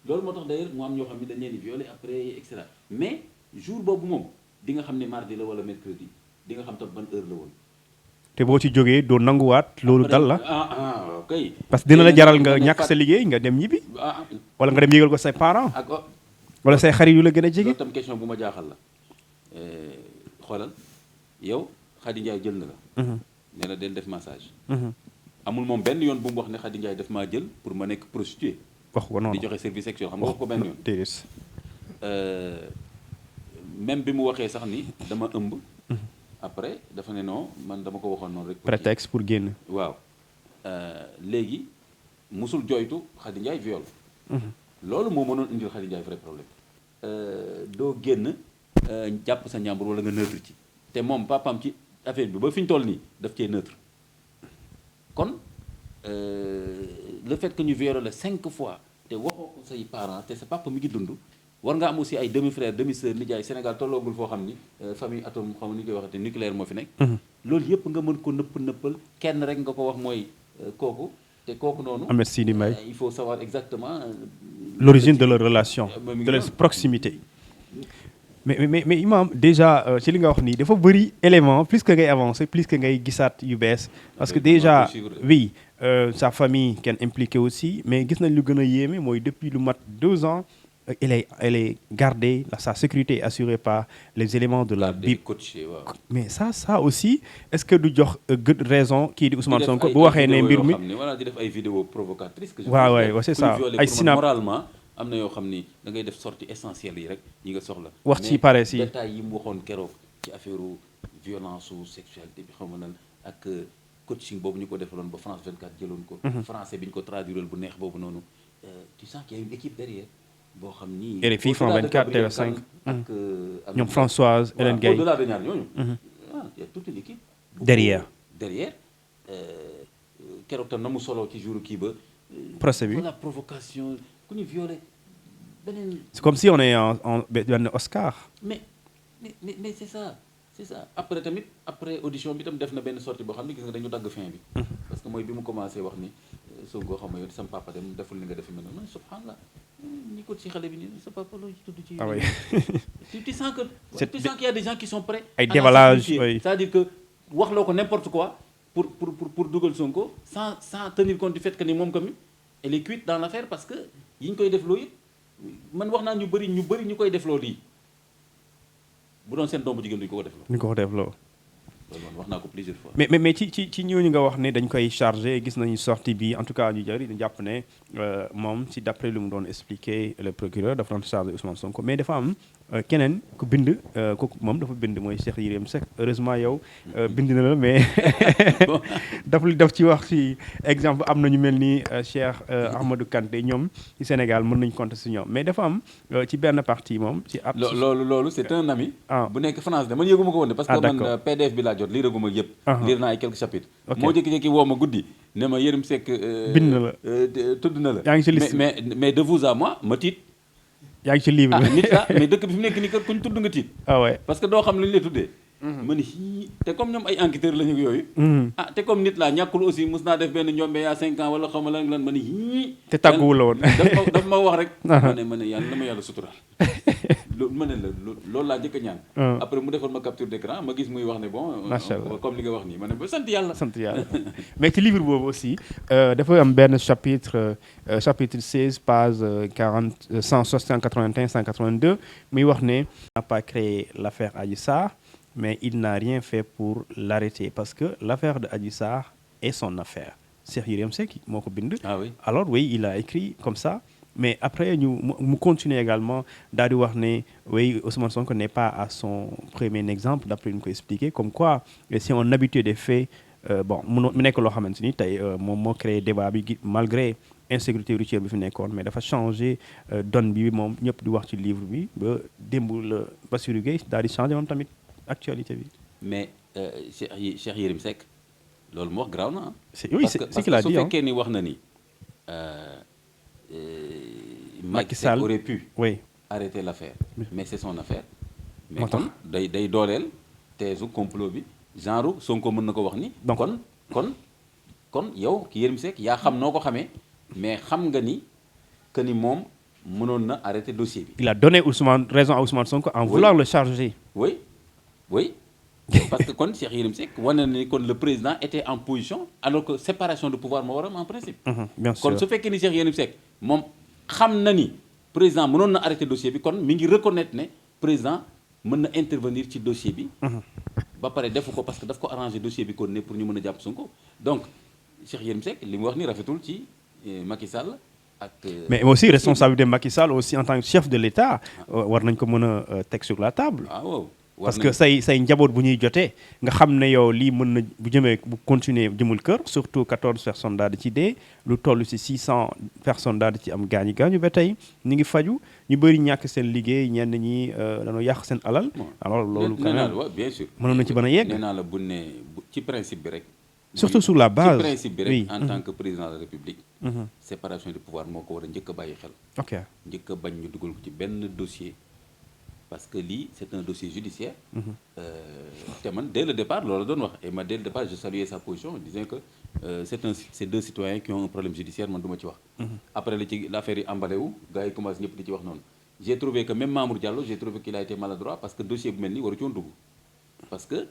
loolu moo tax d'ailleurs mu am ñoo xam ne dañ leen di violer après et cetera mais jour boobu moom di nga xam ne mardi la wala mercredi di nga xam tam ban heure la woon.
te boo ci jógee doo nanguwaat loolu dal la.
ok.
parce que dina la jaral nga ñàkk sa liggéey nga dem ñibbi. wala nga dem yégal ko say parents.
ak
wala say xarit yu la gën a jege.
loolu tam question bu ma jaaxal la xoolal yow Khady Ndiaye jël na la. ne la del def massage. amul moom benn yoon bu mu wax ne Khady Ndiaye daf maa jël pour ma nekk prostituée.
wax ko noonu
di joxe service sexuel xam nga wax ko benn yoon.
déedéet.
même bi mu waxee sax ni dama ëmb. après dafa ne non man dama ko waxoon noonu rek.
prétexte pour génn.
waaw léegi musul joytu Khady Ndiaye viol. loolu moo mënoon indil Khady Ndiaye vrai problème. doo génn jàpp sa njàmbur wala nga neutre ci te moom papaam ci affaire bi ba fi ñu toll nii daf cee neutre kon le fait que ñu violé la 5 fois te waxoo ko say parents te sa papa mi ngi dund war nga am aussi ay demi frère demi sœur nijaay Sénégal tolloogul foo xam ni famille atome xam ni koy waxate nucléaire moo fi nekk. loolu yëpp nga mën ko nëppal kenn rek nga ko wax mooy kooku te kooku noonu.
Ahmed Sidi Mbaye
il faut savoir exactement.
l'origine de leur relation de leur proximité. mais imam déjà ci li nga wax nii dafa bëri élément plus que ngay avancer plus que ngay gisaat yu bees parce que déjà oui sa famille kenn impliqué aussi mais gis nañ lu gën a yéeme mooy depuis lu mat 2 ans elle est gardée sa sécurité est assurée par les éléments de la BIP. mais ça aussi est-ce que du jox raison kii di Ousmane Sonko bu waxee ne mbir mi
di def ay vidéos provocatrices.
waaw c'est ça ay sinap
moralement am na yoo xam ni da ngay def sortie essentielle yi rek yi nga soxla.
wax ci pare si
détails yi mu waxoon keroog ci affaire violence sexualité bi xam nga nan ak coaching boobu ñu ko defaloon ba France 24 jëloon ko. français bi ñu ko traduiral bu neex boobu noonu. tu sens qu'il y a une équipe derrière boo xam ni.
RFI France 24 TV5
ak
ñoom Françoise Hélène Gueye.
au-delà de ñaar ñooñu. il y a toute une équipe.
derrière.
keroog tam na mu solo ci jour kii ba.
procès bi
la provocation ku ñu violé beneen.
c'est comme si on est en benn Oscar.
mais c'est ça après tamit après audition bi tam def na benn sortie boo xam ne gis nga dañu dagg fin bi. parce que mooy bi mu commencé wax ni Sonko xam nga yow sam papa dem deful li nga def mel noonu subhanallah ñi ko ci xale bi nii sa papa loo ci tudd ci.
ah oui.
tu sens que. tu sens qu'il y a des gens qui sont prêts.
ay déballage oui.
c'est-à-dire que wax loo ko n'importe quoi pour dugal Sonko sans tenir compte du fait que ni moom comme elle est cuite dans l'affaire parce que yi ñu koy def loo it man wax naa ñu bëri ñu koy def loo lii bu doon seen doom bu jigéen duñu ko def loo.
ñu ko def loo.
loolu man wax naa ko plusieurs fois.
mais ci ñooñu nga wax ne dañ koy chargé gis nañu sortie bi en tout cas ñu jëri dañu jàpp ne moom si d'après lu mu doon expliquer le procureur dafa doon chargé Ousmane Sonko mais dafa am keneen ku bind kooku moom dafa bind mooy Cheikh Yérim Seck heureusement yow bind na la mais daf ci wax ci exemple am na ñu mel ni Cheikh Ahmadou Kanté ñoom ci Sénégal mën nañu compter ci ñoom mais dafa am ci benn partie moom ci ab.
loolu c'est un ami.
ah
bu nekk France de man yëguma ko woon de parce que man PDF bi laa jot lii rëguma yëpp. lire naa ay quelques chapitres. moo jékki-jékki woo ma guddi ne ma Yérim Seck.
bind na la
tudd na la.
yaa ngi ci liste
mais de vous à moi ma tiit.
yaa ngi ci livre
nit la mais dëkk bi fi mu nekk nii kër kuñ tudd nga tiit.
ah ouais
parce que doo xam lu ñu lay tuddee. ma ni te comme ñoom ay enquêteurs lañu yooyu. te comme nit laa ñàkkul aussi mus naa def benn ñoom yaa 5 ans wala xaw ma lan ma ni.
te tàgguwul la woon.
daf ma wax rek. ma ne yàlla na ma yàlla suturaal. loolu ma ne la loolu laa njëkk a ñaan. après mu defoon ma capture d'écran ma gis muy wax ne bon.
macha allah
comme li nga wax nii ma ne ba sant yàlla.
sant yàlla mais ci livre boobu aussi dafa am benn chapitre 16 page 181 182 muy wax ne. n'a pas créé l'affaire Adji Sarr mais il n'a rien fait pour l'arrêter parce que l'affaire de Adji Sarr est son affaire Cheikh Yérim Seck moo ko bind.
Ah oui.
Alors oui il a écrit comme ça. Mais après mu continue également daal di wax ne oui Ousmane Sonko n'est pas à son premier exemple d'après ñu ko expliqué comme quoi si on habitue des faits bon mu nekk loo xamante ni tey moom moo créé débat bi malgré insécurité routière bi fi nekkoon mais dafa changé donne bi moom ñëpp di wax ci livre bi ba démb la Bassirou Gueye daal di changé moom tamit actualité bi.
mais Cheikh Yérim Seck loolu mu wax garaaw na ah.
oui c'est qu'il a dit
su fekkee ni wax na ni. Macky Sall aurait pu arrêter l'affaire mais c'est son affaire mais kon day dooleel teesu complot bi genre Sonko mën na ko wax ni kon yow ki Yérim Seck yaa xam noo ko xamee mais xam nga ni que ni moom mënoon na arrêter dossier bi.
Il a donné raison à Ousmane Sonko en vouloir le charger.
oui parce que kon Cheikh Yérim Seck wane na ni kon le président était en position alors que séparation de pouvoir moo waram en principe.
Bien sûr
kon su fekkee ni Cheikh Yérim Seck moom xam na ni président mënoon na arrêter dossier bi kon mi ngi reconnaître ne président mën na intervenir ci dossier bi. ba pare defu ko parce que daf ko arranger dossier bi kon ne pour ñu mën a jàpp Sonko donc Cheikh Yérim Seck li mu wax ni rafetul ci Macky Sall ak.
mais aussi responsabilité Macky Sall aussi en tant que chef de l'État war nañ ko mën a teg sur la table.
ah waaw.
parce que say njaboot bu ñuy jotee nga xam ne yow lii mën na bu continuer jëmul kër surtout 14 personnes daal di ci dee lu toll ci 600 personnes daal di ci am gaañu ba tey ñu ngi faju ñu bëri ñàkk seen liggéey ñenn ñi dañoo yàq seen alal. alors loolu quand même
bien sûr
mënoon na ci mën a yegg.
nee naa la bu ne ci principe bi rek.
surtout sur la base
ci principe bi rek en tant que président de la République. séparation de pouvoir moo ko war a njëkk a bàyyi xel.
ok
njëkk a bañ ñu dugal ko ci benn dossier. parce que lii c'est un dossier judiciaire. te man dès le départ loolu doon wax et man dès le départ je saluais sa position disant que c'est deux citoyens qui ont un problème judiciaire man du ma ci wax. après l'affaire yi emballé wu gars yi commencé ñëpp di ci wax noonu. j'ai trouvé que même Mamour Diallo j'ai trouvé qu'il a été maladroit parce que dossier bu mel nii waru ci woon dugg. parce que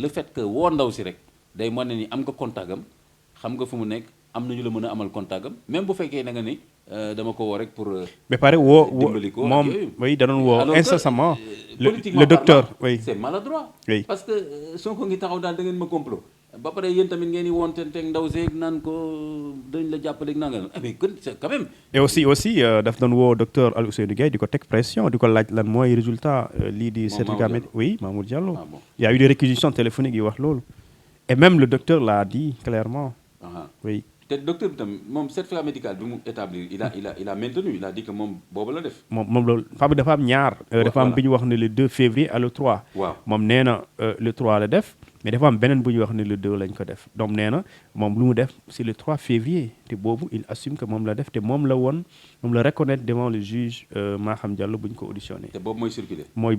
le fait que woo ndaw si rek day mën na ni am nga contact am xam nga fu mu nekk am nañu la mën a amal contact am même bu fekkee na nga ni. dama ko woo rek pour.
ba pare moom oui da doon woo incessamment le docteur oui.
c'est maladroit.
oui
parce que Sonko ngi taxaw daal da ngeen ma complot ba pare yéen tamit ngeen di wonteeg ndaw seeg naan ko dañ la jàppaleeg nangam mais c'est quand même.
et aussi daf doon woo docteur Ousseynou Gueye di ko teg pression di ko laaj lan mooy résultat lii di certificat oui Mamour Diallo.
ah bon
il y a eu des réquisitions téléphoniques yi wax loolu. Et même le docteur l'a dit clairement. Oui.
te docteur bi tam moom certificat médical bi mu établir il a maintenu il a dit que moom boobu la def.
moom loolu Pape dafa am ñaar. dafa am bi ñu wax ne le 2 février à le 3.
waaw
moom nee na le 3 la def. mais dafa am beneen bu ñu wax ne le 2 lañ ko def donc nee na moom lu mu def c'est le 3 février te boobu il assume que moom la def te moom la reconnaître devant le juge Maham Diallo bu ñu ko auditionné.
te boobu mooy circuler.
mooy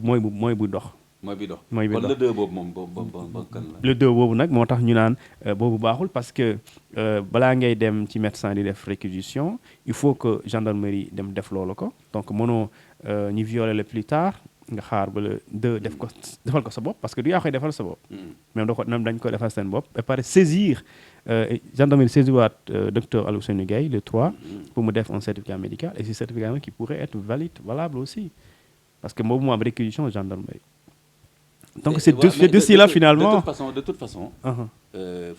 bu dox.
mooy bi dox
kon
le 2 boobu moom boobu kan la.
le 2 boobu nag moo tax ñu naan boobu baaxul parce que balaa ngay dem ci médecin di def réquisition il faut que gendarmerie dem def loolu ko donc mënoo ñu violer le plus tard nga xaar ba le 2 defal ko sa bopp parce que du yaa koy defal sa bopp. même dañ ko defal seen bopp ba pare saisir gendarmerie saisir waat docteur Alioune Gaye le 3 pour mu def un certificat médical et ce certificat qui pourrait être valable aussi parce que boobu moo am réquisition gendarmerie. donc ces deux là finalement
de toute façon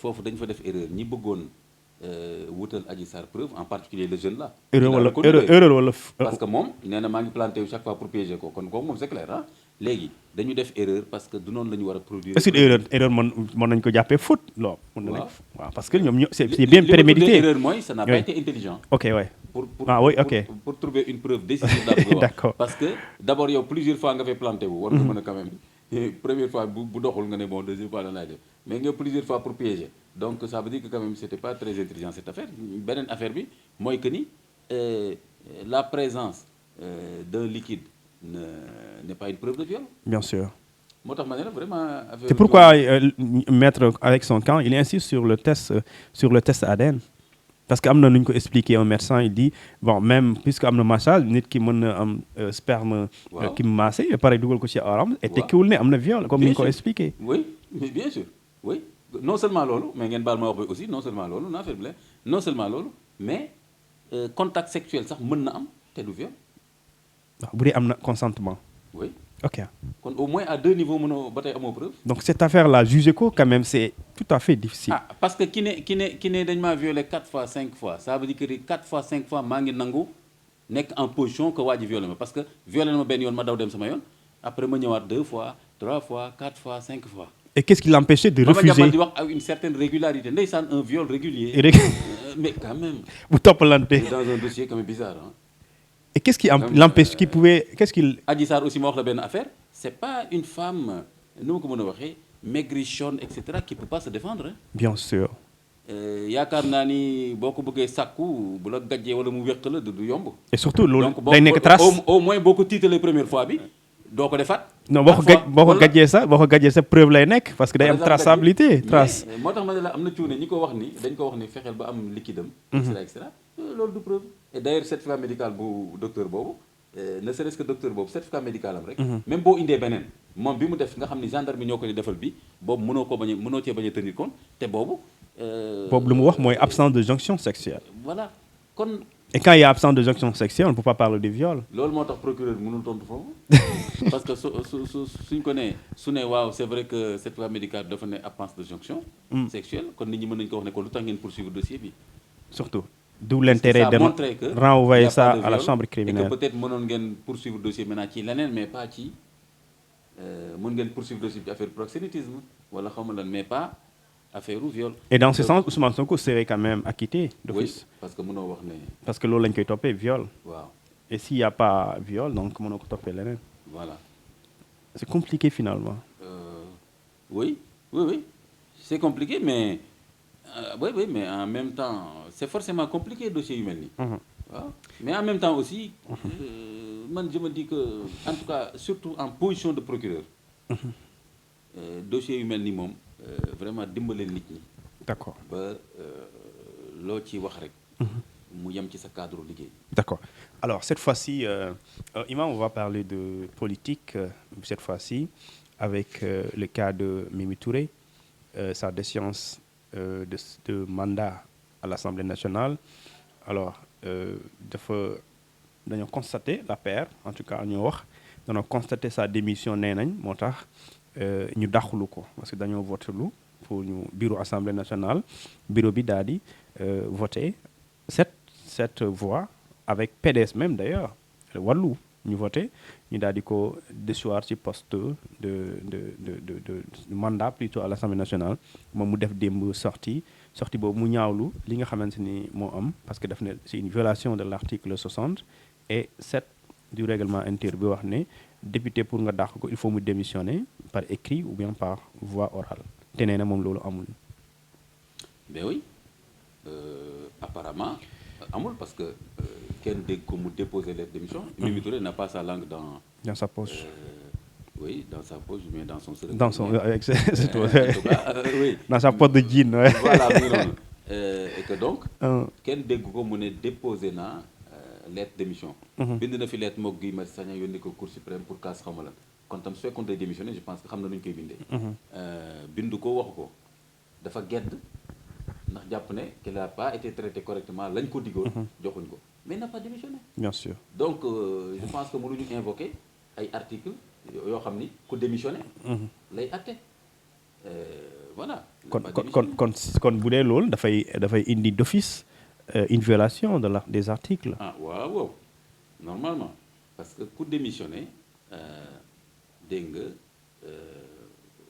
foofu dañ fa def erreur ñi bëggoon wutal Adji Sarr preuve en particulier le jeune là.
erreur wala
parce que moom nee na maa ngi planté wu chaque fois pour piéger ko kon kooku moom c'est clair ah léegi dañu def erreur parce que du noonu la ñu war a produire.
est-ce que erreur mën nañu ko jàppee faute lool. waaw parce que ñoom c'est bien prémédité.
erreur mooy ça n'a pas été intelligent.
ok ouais.
pour trouver une preuve décisive là.
d'accord
parce que d'abord yow plusieurs fois nga fay planté wu. war nga mën a quand même. première fois bu doxul nga ne bon deuxième fois lan laay def mais nga plusieurs fois pour piéger donc ça veut dire que quand même c'était pas très intelligent cette affaire beneen affaire bi mooy que ni la présence d'un liquide n'est pas une preuve de viol.
bien sûr.
moo tax ma ne la vraiment.
c'est pourquoi maître avec son camp il insiste sur le test ADN. parce que am na nu ñu ko expliquer un médecin il dit bon même puisque am na massage nit ki mën na am sperme. ki mu massé ba pare dugal ko ci oram. et tekkiwul ne am na viol comme ni ñu ko expliquer.
oui mais bien sûr oui non seulement loolu mais ngeen baal ma wax aussi non seulement loolu naa affaire bi la non seulement loolu mais contact sexuel sax mën na am te du viol.
waaw bu dee am na consentement.
oui.
ok
kon au moins à 2 niveaux mënoo ba tey amoo preuve.
donc cette affaire là juger ko quand même c'est tout à fait difficile.
parce que ki ne dañ maa violé 4 fois 5 fois ça veut dire que 4 fois 5 fois maa ngi nangu nekk en position que waa ji violé ma parce que violé na ma benn yoon ma daw dem sama yoon après ma ñëwaat 2 fois 3 fois 4 fois 5 fois.
et qu'est-ce qui l'empêchait de refuser.
ma di wax avec une certaine régularité ndeysaan un viol régulier. mais quand même.
bu toppalante.
dans un dossier quand même bizarre hein.
Et qu'est-ce qui l'empêche qui pouvait qu'est-ce qu'il.
Adji Sarr aussi ma wax la benn affaire c'est pas une femme nu ma ko mën a waxee maigrichonne et cetera qui peut pas se défendre.
bien sûr.
yaakaar naa ni boo ko bëggee sàkku bu la gàjjee wala mu wéq la du yomb.
et surtout loolu day nekk trace
au moins boo ko tiitalee première fois bi doo ko defaat.
non boo ko gàjjee sa preuve lay nekk parce que day am traçabilité trace.
moo tax ma ne la am na cuune ñi ko wax ni dañ ko wax ni fexeel ba am liquide am. et cetera et cetera loolu du preuve. et d'ailleurs certificat médical bu docteur boobu ne serait-ce que docteur boobu certificat médical am rek. même boo indee beneen moom bi mu def nga xam ni gendarme ñoo ko di defal bi boobu mënoo cee bañ a tenir compte te boobu.
boobu lu mu wax mooy absence de jonction sexuelle.
voilà kon.
et quand il y a absence de jonction sexuelle on ne peut pas parler de viol.
loolu moo tax procureur bi mënul tontu foofu parce que suñ ko nee su ne waaw c'est vrai que certificat médical dafa ne absence de jonction sexuelle kon nit ñi mën nañu ko wax ne kon lu tax ngeen poursuivre dossier bi.
surtout d'où l'intérêt de renvoyer ça à la chambre criminelle.
et que peut-être mënoon ngeen poursuivre dossier maintenant ci leneen mais pas ci mën ngeen poursuivre dossier bi affaire proxénétisme wala xaw ma lan mais pas. affaire ou viol.
Et dans ce sens Ousmane Sonko serait quand même acquitté d'office.
Oui, parce que mënoo wax ne.
parce que loolu lañ koy toppee viol.
waaw
et s'il y a pas viol donc mënoo ko toppee leneen.
voilà.
c'est compliqué finalement.
Oui c'est compliqué mais oui mais en même temps c'est forcément compliqué dossier yu mel nii. waaw mais en même temps aussi. man je me dis que en tout cas surtout en position de procureur. dossier yu mel nii moom. Vraiment dimbale nit ñi.
D'accord.
ba loo ci wax rek. mu yem ci sa cadre liggéey.
D'accord. Alors cette fois-ci Imam on va parler de politique cette fois-ci avec le cas de Mimi Touré sa déchéance de mandat à l'Assemblée nationale alors dañoo constater l'APR en tout cas ñoo wax dañoo constater sa démission nee nañ moo tax. ñu dàqulu ko parce que dañoo voté lu pour ñu bureau assemblée nationale bureau bi daal di voté sept voix avec PDS même d'ailleurs wàllu ñu voté ñu daal di ko déchoir ci poste de mandat plutôt à l'Assemblée nationale moom mu def démb sortie boobu mu ñaawlu li nga xamante ni moo am parce que daf ne c'est une violation de l'article 60 et 7 du règlement intérieur bi wax ne député pour nga dàq ko il faut mu démissionner par écrit ou bien par voie orale te nee na moom loolu amul.
mais oui apparemment amul parce que kenn dégg ko mu déposer lettre de démission. Mimi Touré n'a pas sa langue dans sa poche. Oui, dans sa poche, mais dans son cerveau.
Dans son
oui.
Dans sa poche de jean. Ouais.
Voilà, et que donc kenn dégg ko mu ne déposer naa lettre de démission. bind na fi lettre moog Guy Marius Sagna yónni ko Cour suprême pour casse xaw ma lan kon tam su fekkoon day démissionné je pense que xam na nu ñu koy bindee. bindu ko waxu ko dafa gedd ndax jàpp ne qu'il n'a pas été traité correctement lañ ko diggoon. joxuñ ko mais il n'a pas démissionné.
Bien sûr.
Donc je pense que mënuñu invoquer ay articles yoo xam ni ku démissionné. lay atte voilà.
kon bu dee loolu dafay indi d'office une violation des articles.
ah waaw normalement parce que ku démissionné dégg nga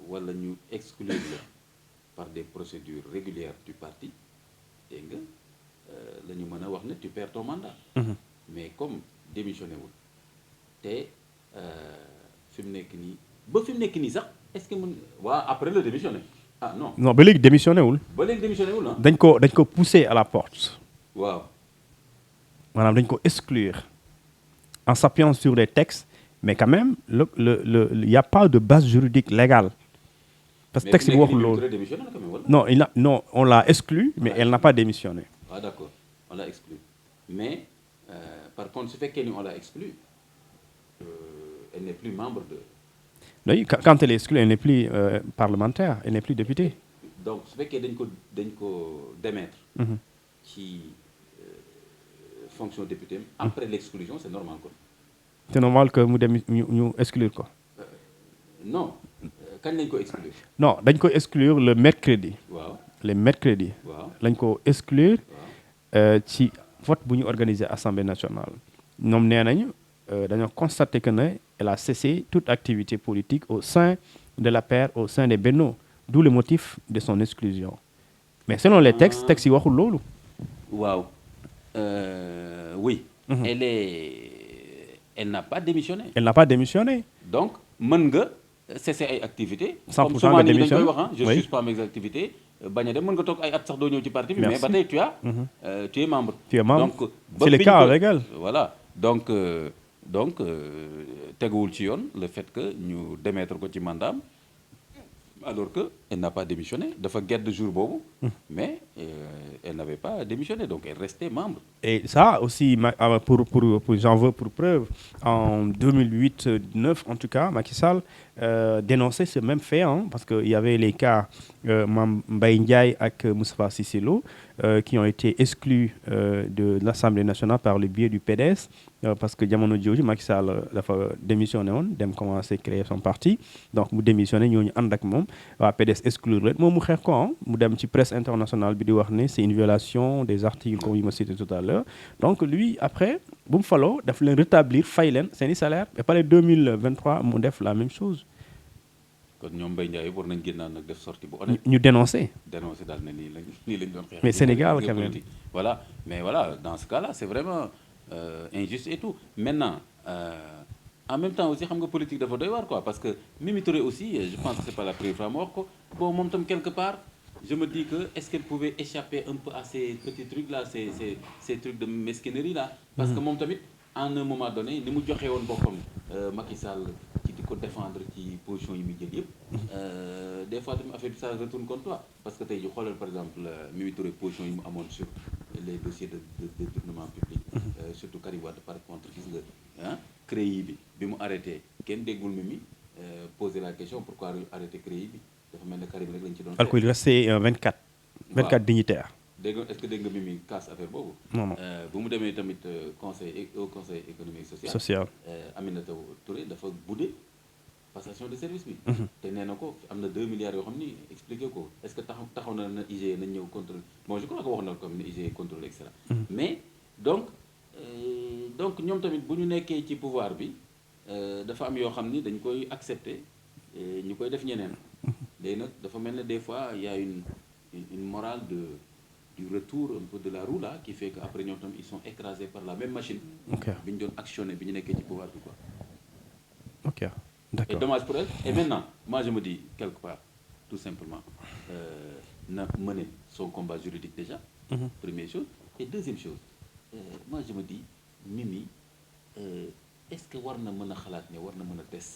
wala ñu exclure la par des procédures régulières du parti dégg nga la ñu mën a wax ne tu perds ton mandat. mais comme démissionné wul te fi mu nekk nii sax est-ce que mën waa après le démissionné ah non.
non ba léegi démissionné wul.
ah.
dañ ko pousser à la porte.
waaw.
maanaam dañ ko exclure en s'appuyant sur des textes mais quand même il y a pas de base juridique légale. parce que texte bi waxul loolu non on l'a exclu mais elle n'a pas démissionné.
ah d'accord on l'a exclu mais par contre su fekkee ni on l'a exclu elle n'est plus membre de.
oui quand elle est exclue elle n'est plus parlementaire elle n'est plus députée.
donc su fekkee dañ ko démettre. ci fonction député après l'exclusion c'est normal quoi.
c'est normal que mu dem ñu exclure ko.
non kañ lañ ko exclure.
non dañ ko exclure le mercredi.
waaw
le mercredi.
waaw
lañ ko exclure. ci vote bu ñu organiser assemblée nationale. ñoom nee nañu dañoo constater que ne elle a cessé toute activité politique au sein de l'APR au sein des Benno d'où le motif de son exclusion mais selon les textes yi waxul loolu.
waaw oui. elle n'a pas démissionné.
elle n'a pas démissionné.
donc mën nga cesser ay activités.
100% nga démissionné
comme souvent je suspends mes activités. bañ a dem mën nga toog ay at sax doo ñëw ci parti bi. mais ba tey tu es membre. donc
c'est le cas légal.
voilà donc teguwul ci yoon le fait que ñu démettre ko ci mandat alors que elle n'a pas démissionné dafa gedd jour boobu. mais elle n'avait pas démissionné donc elle restait membre.
et ça aussi pour j'en veux pour preuve en 2008-2009 en tout cas Macky Sall dénonçait ce même fait parce que il y avait les cas Mame Mbaye Ndiaye ak Moustapha Cissé Lo qui ont été exclus de l'Assemblée nationale par le biais du PDS parce que jamono jooju Macky Sall dafa démissionné woon dem commencer créer son parti donc mu démissionné ñooñu ànd ak moom waa PDS exclure leen moom mu xeex ko mu dem ci presse internationale bi di wax ne c'est une violation des articles comme yi ma cité tout à l'heure donc lui après bu mu faloo daf leen rétablir fay leen seeni salaire et par 2023 mu def la même chose.
kon ñoom Mbaye Ndiaye war nañ génnaan nag def sortie bu honnête.
ñu dénoncer
daal ne nii lañ doon xeex.
mais Sénégal quand même.
voilà mais voilà dans ce cas-là c'est vraiment injuste et tout maintenant en même temps aussi xam nga politique dafa doy waar quoi parce que Mimi Touré aussi je pense que c'est pas la première fois ma wax ko bon moom tam quelque part je me dis que est-ce qu'elle pouvait échapper un peu à ces petits trucs là ces trucs de mesquinerie là. parce que moom tamit en un moment donné ni mu joxe woon boppam Macky Sall ci di ko défendre ci position yi muy jël yëpp. des fois tamit affaire bi ça retourne contre toi parce que tey jii xoolal par exemple Mimi Touré position yi mu amoon sur les dossiers de détournement public. surtout Karim Wade par contre gis nga CREI bi mu arrêté kenn déggul Mimi poser la question pourquoi arrêter CREI bi dafa mel ne Karim rek lañ ci doon.
alors qu'il restait 24 dignitaires.
est-ce que dégg nga Mimi casse affaire boobu.
non
bu mu demee tamit conseil économique
social.
Aminata Touré dafa budde passation de service bi. te nee na ko am na 2 milliards yoo xam ni expliqué ko est-ce que taxaw na IGE nañ ñëw contrôle bon je crois que wax na ko comme ne IGE contrôle et cetera. mais donc donc ñoom tamit bu ñu nekkee ci pouvoir bi dafa am yoo xam ni dañ koy accepter ñu koy def ñeneen léegi nag dafa mel ne des fois il y a une morale du retour un peu de la roue là qui fait que après ñoom tamit ils sont écrasés par la même machine bi ñu doon actionné bi ñu nekkee ci pouvoir bi quoi.
Ok, d'accord.
Et dommage pour elle. Et maintenant, moi je me dis quelque part, tout simplement, na mener son combat juridique déjà, première chose. Et deuxième chose, moi je me dis, Mimi, est-ce que war na mën a xalaat ne war na mën a des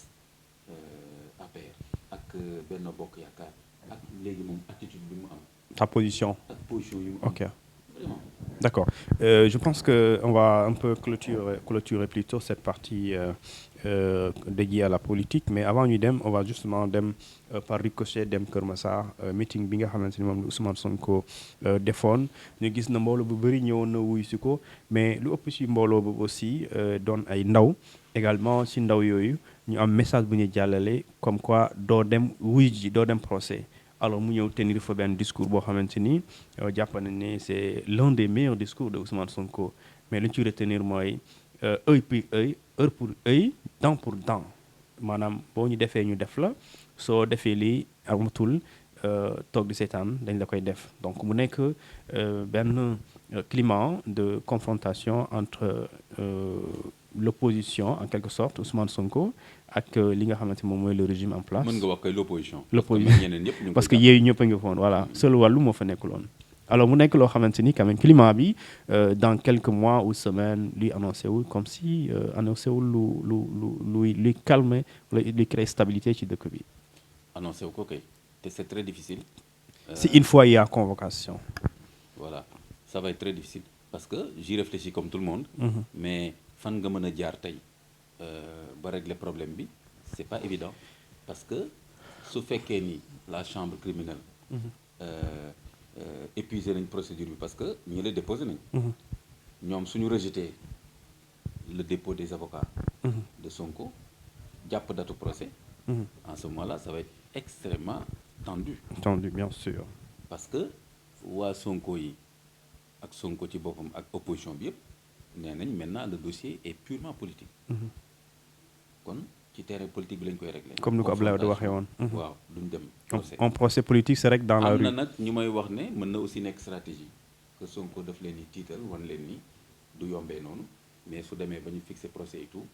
APR ak Benno Bokk Yaakaar ak léegi moom attitude bi mu am.
Ta position.
ak position yu mu am.
Ok.
Vraiment.
D'accord. Je pense qu'on va un peu clôturer plutôt cette partie dédiée à la politique. Mais avant ñu dem, on va justement dem par ricochet dem Kër Massar meeting bi nga xamante ni moom la Ousmane Sonko defoon. ñu gis na mbooloo bu bëri ñëwoon na wuy si ko mais lu ëpp si mbooloo boobu aussi doon ay ndaw également si ndaw yooyu ñu am message bu ñuy jàllale comme quoi doo dem wuy ji doo dem procès. Alors mu ñëw tenir fa benn discours boo xamante ni jàpp nañ ne c'est l'un des meilleurs discours de Ousmane Sonko mais lu ñu ci retenir mooy œil pour œil heure pour œil dent pour dent maanaam boo ñu defee ñu def la soo defee lii amatul toog di seetaan dañ la koy def donc mu nekk benn climat de confrontation entre l'opposition en quelque sorte Ousmane Sonko ak li nga xamante moom mooy le régime en place.
mën nga wax kay l'opposition.
parce que yeeyu ñëpp a ngi foon voilà seul wàllu moo fa nekkuloon. alors mu nekk loo xamante ni quand même climat bi dans quelques mois ou semaines luy annoncé wul comme si annoncé wul luy calmer luy créer stabilité ci dëkk bi.
annoncé wu ko kay te c'est très difficile.
si une fois il y a convocation.
voilà ça va être très difficile parce que j'y réfléchis comme tout le monde. mais fan nga mën a jaar tey ba régler problème bi c'est pas évident parce que su fekkee ni la chambre criminelle épuisé nañ procédure bi parce que ñu la déposé nañ ñoom suñu rejeté le dépôt des avocats de Sonko jàpp datu procès en ce moment-là ça va être extrêmement tendu
bien sûr
parce que waa Sonko yi ak Sonko ci boppam ak opposition bi yëpp nee nañ maintenant le dossier est purement politique kon ci terrain politique bi lañ koy régler
comme ni ko Abdoulaye Wade waxee woon
waaw duñ dem procès
un procès politique c'est rek dans la rue
am na nag ñu may wax ne mën na aussi nekk stratégie que Sonko daf leen di tiital wan leen ni du yombee noonu mais su demee ba ñu fixer procès et tout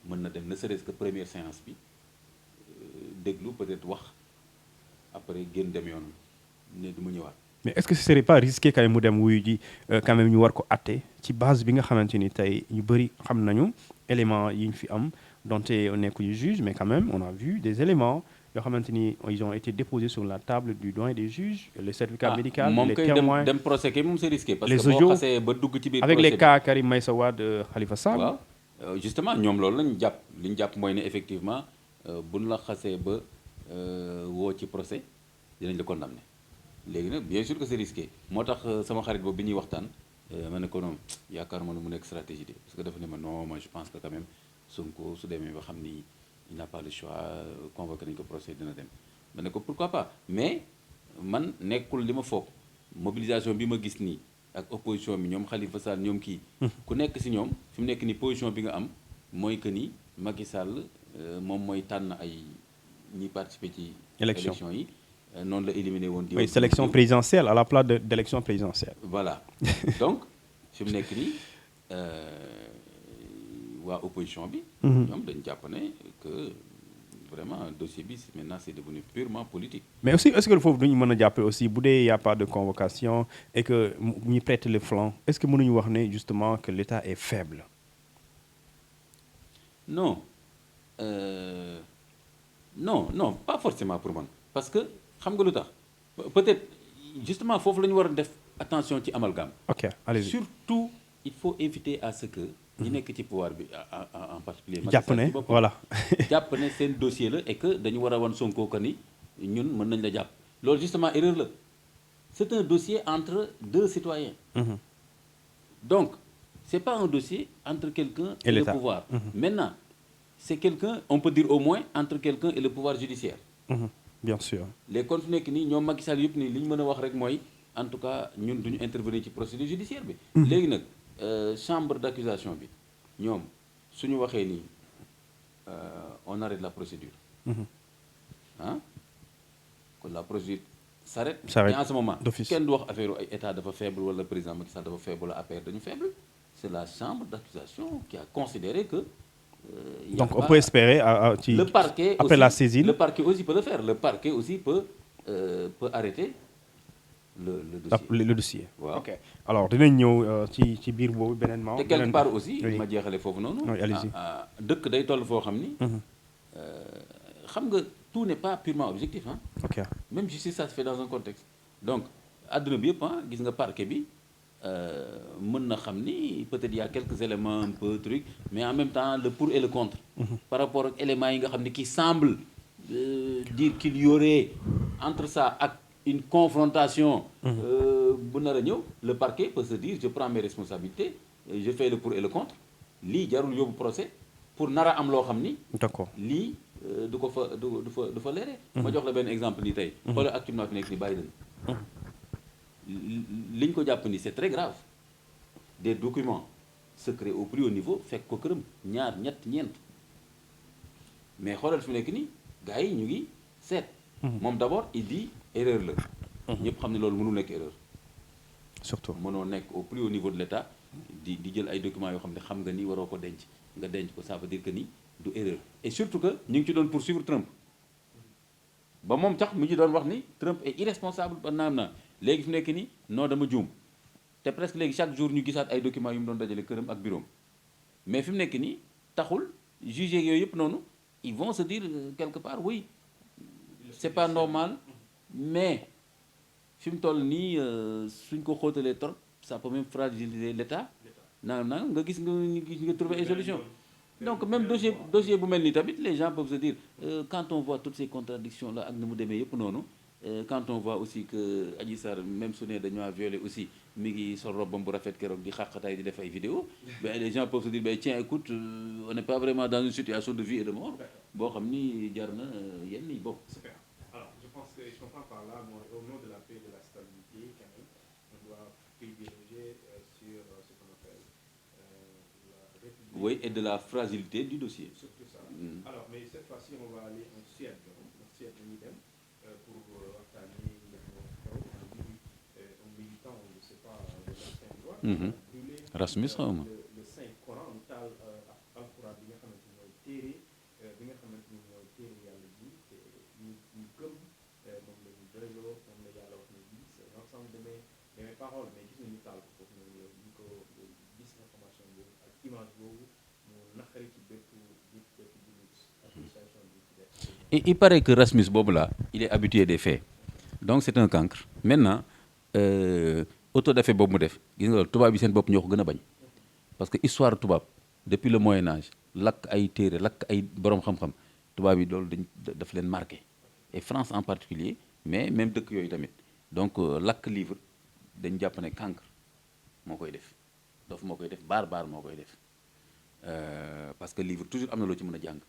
mën na dem ne serait-ce que première séance bi déglu peut-être wax après génn dem yoon ne du ma ñëwaat.
mais est-ce que ce serait pas risqué kay mu dem wuyu ji quand même ñu war ko atte ci base bi nga xamante ni tey ñu bëri xam nañu éléments yi ñu fi am donte nekkuñu juge mais quand même on a vu des éléments yoo xamante ni ils ont été déposés sur la table du doyen des juges le certificat médical les témoins
dem procès kay moom c'est risqué. parce
les
que boo xasee ba dugg ci biir
avec
procès
les cas Karim Meïssa Wade Khalifa Sall.
waaw justement ñoom loolu lañu jàpp li ñu jàpp mooy ne effectivement buñ la xasee ba woo ci procès dinañ la condamner. léegi nag bien sûr que c'est risqué moo tax sama xarit boobu bi ñuy waxtaan ma ne ko non yaakaaruma ne mu nekk stratégie de parce que dafa ne ma non moi je pense que quand même Sonko su demee ba xam ni il n'a pas le choix convoqué nañu ko procès dina dem ma ne ko pourquoi pas mais man nekkul li ma foog mobilisation bi ma gis nii ak opposition bi ñoom Khalifa Sall ñoom kii ku nekk si ñoom fi mu nekk ni position bi nga am mooy que ni Macky Sall moom mooy tànn ay ñi participer ci élection yi noonu la éliminé woon.
oui sélection présidentielle à la place d'élection présidentielle.
voilà donc fi mu nekk nii waa opposition bi. ñoom dañu jàpp ne que vraiment dossier bi maintenant c'est devenu purement politique.
mais aussi est-ce que foofu duñu mën a jàppale aussi bu dee y a pas de convocation et que ñu prête le flanc est-ce que mënuñu wax ne justement que l'État est faible.
non non pas forcément pour man parce que. xam nga lu tax peut-être justement foofu la ñu war a def attention ci amalgame.
ok allez-y
surtout il faut éviter à ce que. ñi nekk ci pouvoir bi en particulier.
jàpp ne voilà.
jàpp ne seen dossier la et que dañu war a wan Sonko que ni ñun mën nañ la jàpp loolu justement erreur la c'est un dossier entre deux citoyens. donc c'est pas un dossier entre quelqu'un et le pouvoir. maintenant c'est quelqu'un on peut dire au moins entre quelqu'un et le pouvoir judiciaire.
bien sûr
les comptes nekk nii ñoom Macky Sall yëpp nii li ñu mën a wax rek mooy en tout cas ñun duñu intervenir ci procédure judiciaire bi. léegi nag chambre d'accusation bi ñoom suñu waxee nii on arrête la procédure. ah kon la procédure s'arrête. Et en ce moment kenn du wax affaire ay état dafa faible wala président Macky Sall dafa faible wala APR dañu faible. C'est la chambre d'accusation qui a considéré que.
Donc on peut espérer
le parquet
après la saisine.
Le parquet aussi peut le faire. Le parquet aussi peut arrêter le dossier.
Le dossier.
waaw
ok alors dinañ ñëw ci biir boobu beneen.
te quelque part aussi ma jeexale foofu noonu.
oui allez-y.
dëkk day toll foo xam ni. xam nga tout n'est pas purement objectif hein.
ok
même justice ça se fait dans un contexte. donc adduna bi yëpp gis nga parquet bi. mën na xam ni peut-être il y a quelques éléments un peu truc mais en même temps le pour et le contre. Par rapport ak éléments yi nga xam ne qui semble dire qu'il y aurait entre ça ak une confrontation. bu nar a ñëw le parquet peut se dire je prends mes responsabilités je fais le pour et le contre lii jarul yóbbu procès pour nar a am loo xam ni.
d'accord
lii du ko fa du fa leere. ma jox la benn exemple ni tey. xoolal actuellement fi nekk ni Biden. li ñu ko jàpp ni c'est très grave des documents secrets au plus haut niveau fekk ko këram ñaar ñett ñeent mais xoolal fi nekk ni gars yi ñu ngi seet. moom d'abord il dit erreur la. ñëpp xam ne loolu mënul nekk erreur.
surtout
mënoo nekk au plus haut niveau de l'État di jël ay documents yoo xam ne xam nga ni waroo ko denc nga denc ko ça veut dire que ni du erreur. et surtout que ñu ngi ci doon poursuivre Trump ba moom tax mu ngi doon wax ni Trump est irresponsable ba naam léegi fi nekk ni non dama juum te presque léegi chaque jour ñu gisaat ay documents yu mu doon dajale këram ak bureau mais fi mu nekk nii taxul juge yooyu yëpp noonu ils vont se dire quelque part oui c'est pas normal mais fi mu toll nii suñ ko xóotalee trop ça peut même fragiliser l'État naam nga gis nga trouver ay solution donc même dossier bu mel nii tamit les gens peuvent se dire quand on voit toutes ces contradictions là ak ni mu demee yëpp noonu quand on voit aussi que Adji Sarr même su ne dañoo violé aussi mi ngi sol robam bu rafet keroog di xàqataay di def ay vidéo ben les gens peuvent se dire ben tiens écoute on n'est pas vraiment dans une situation de vie et de mort boo xam ni jar na yenn yi bokk.
Super. Alors je pense que je comprends par là moi au nom de la paix et de la stabilité quand même on doit privilégier sur ce qu'on appelle la République.
Oui et de la fragilité du dossier.
Surtout ça. Alors mais cette fois-ci on va aller en Suède lañuy dem. Pour waxtaanee li nga xam ne un militant je ne sais pas de l'extrême droite.
Rasmus xaw ma.
le Saint Coran mu taal alxuraan bi nga xamante ni mooy téere bi nga xamante ni mooy téere yàlla ji te ñu gëm moom la ñu bëreloo moom la yàlla wax ne bii c'est l'ensemble de mes paroles mais gis nañu taal ko foofu noonu yow ñu ko gis information boobu ak image boobu mu naqari ci bépp association bi ci def.
Et il paraît que Rasmus boobu là il est habitué des faits donc c'est un cancre maintenant auto-da-fé boobu mu def gis nga loolu tubaab yi seen bopp ñoo ko gën a bañ parce que histoire tubaab depuis le Moyen Âge lakk ay téere lakk ay borom xam-xam tubaab yi loolu daf leen marqué et France en particulier mais même dëkk yooyu tamit donc lakk livre dañ jàpp ne cancre moo koy def dof moo koy def baar moo koy def parce que livre toujours am na loo ci mën a jàng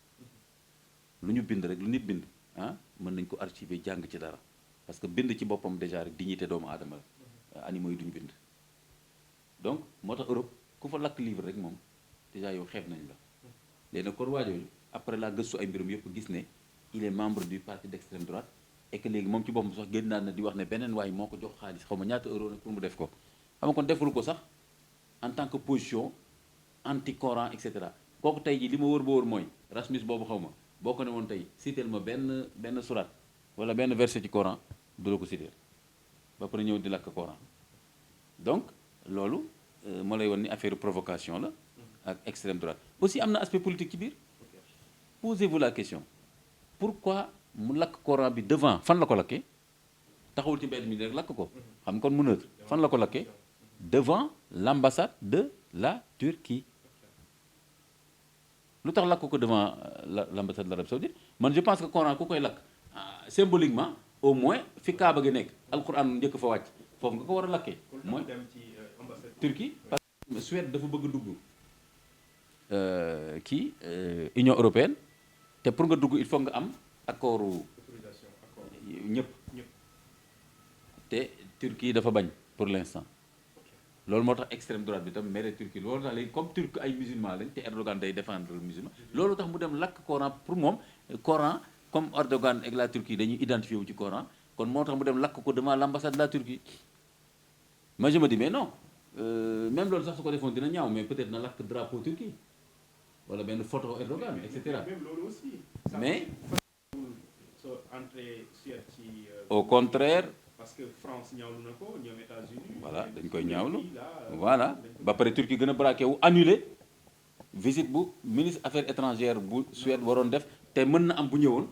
lu ñu bind rek lu nit bind mën nañ ko archiver jàng ci dara parce que bind ci boppam déjà rek dignité doomu aadama la animaux yi duñ bind donc moo tax Europe ku fa lakk livre rek moom déjà yow xeeb nañ la léegi nag kon waajooju après la gëstu ay mbirum yëpp gis ne il est membre du parti d'extrême droite et que léegi moom ci boppam sax génn na di wax ne beneen waay moo ko jox xaalis xaw ma ñaata euro nag pour mu def ko xam nga kon deful ko sax en tant que position anti Coran et cetera kooku tey jii li ma wër ba wër mooy Rasmus boobu xaw ma boo ko ne woon tey citeel ma benn surat wala benn verset ci Coran du la ko citeel ba pare ñëw di lakk Coran donc loolu moo lay won ni affaire provocation la ak extrême droite aussi am na aspect politique ci biir posez-vous la question pourquoi mu lakk Coran bi devant fan la ko lakkee taxawul ci mbedd mi rek lakk ko xam kon mu neutre fan la ko lakkee devant l'ambassade de la Turquie lu tax lakk ko devant l'ambassade de l'Arabie Saoudite man je pense que Coran ku koy lakk symboliquement au moins fi Kaaba gi nekk alquran njëkk fa wàcc foofu nga ko war a lakkee mooy Turquie parce que Suède dafa bëgg dugg Union européenne te pour nga dugg il faut nga am accord ñëpp te Turquie dafa bañ pour l'instant loolu moo tax extrême droite bi tam mere Turquie loolu tax léegi comme turc ay musulman lañ te Erdogan day défendre musulman loolu tax mu dem lakk Coran pour moom Coran comme Erdogan ak la Turquie dañuy identifié wu ci Coran kon moo tax mu dem lakk ko devant l'ambassade de la Turquie. Moi je me dis mais non même loolu sax su ko defoon dina ñaaw mais peut-être na lakk drapeau Turquie wala benn photo Erdogan et cetera.
même loolu aussi.
mais
entrée Suède ci.
au contraire.
parce que France ñaawlu na ko ñoom États-Unis.
voilà dañ koy ñaawlu voilà ba pare Turquie gën a braqué wu annulé visite bu ministre affaires étrangères bu Suède waroon def te mën na am bu ñëwoon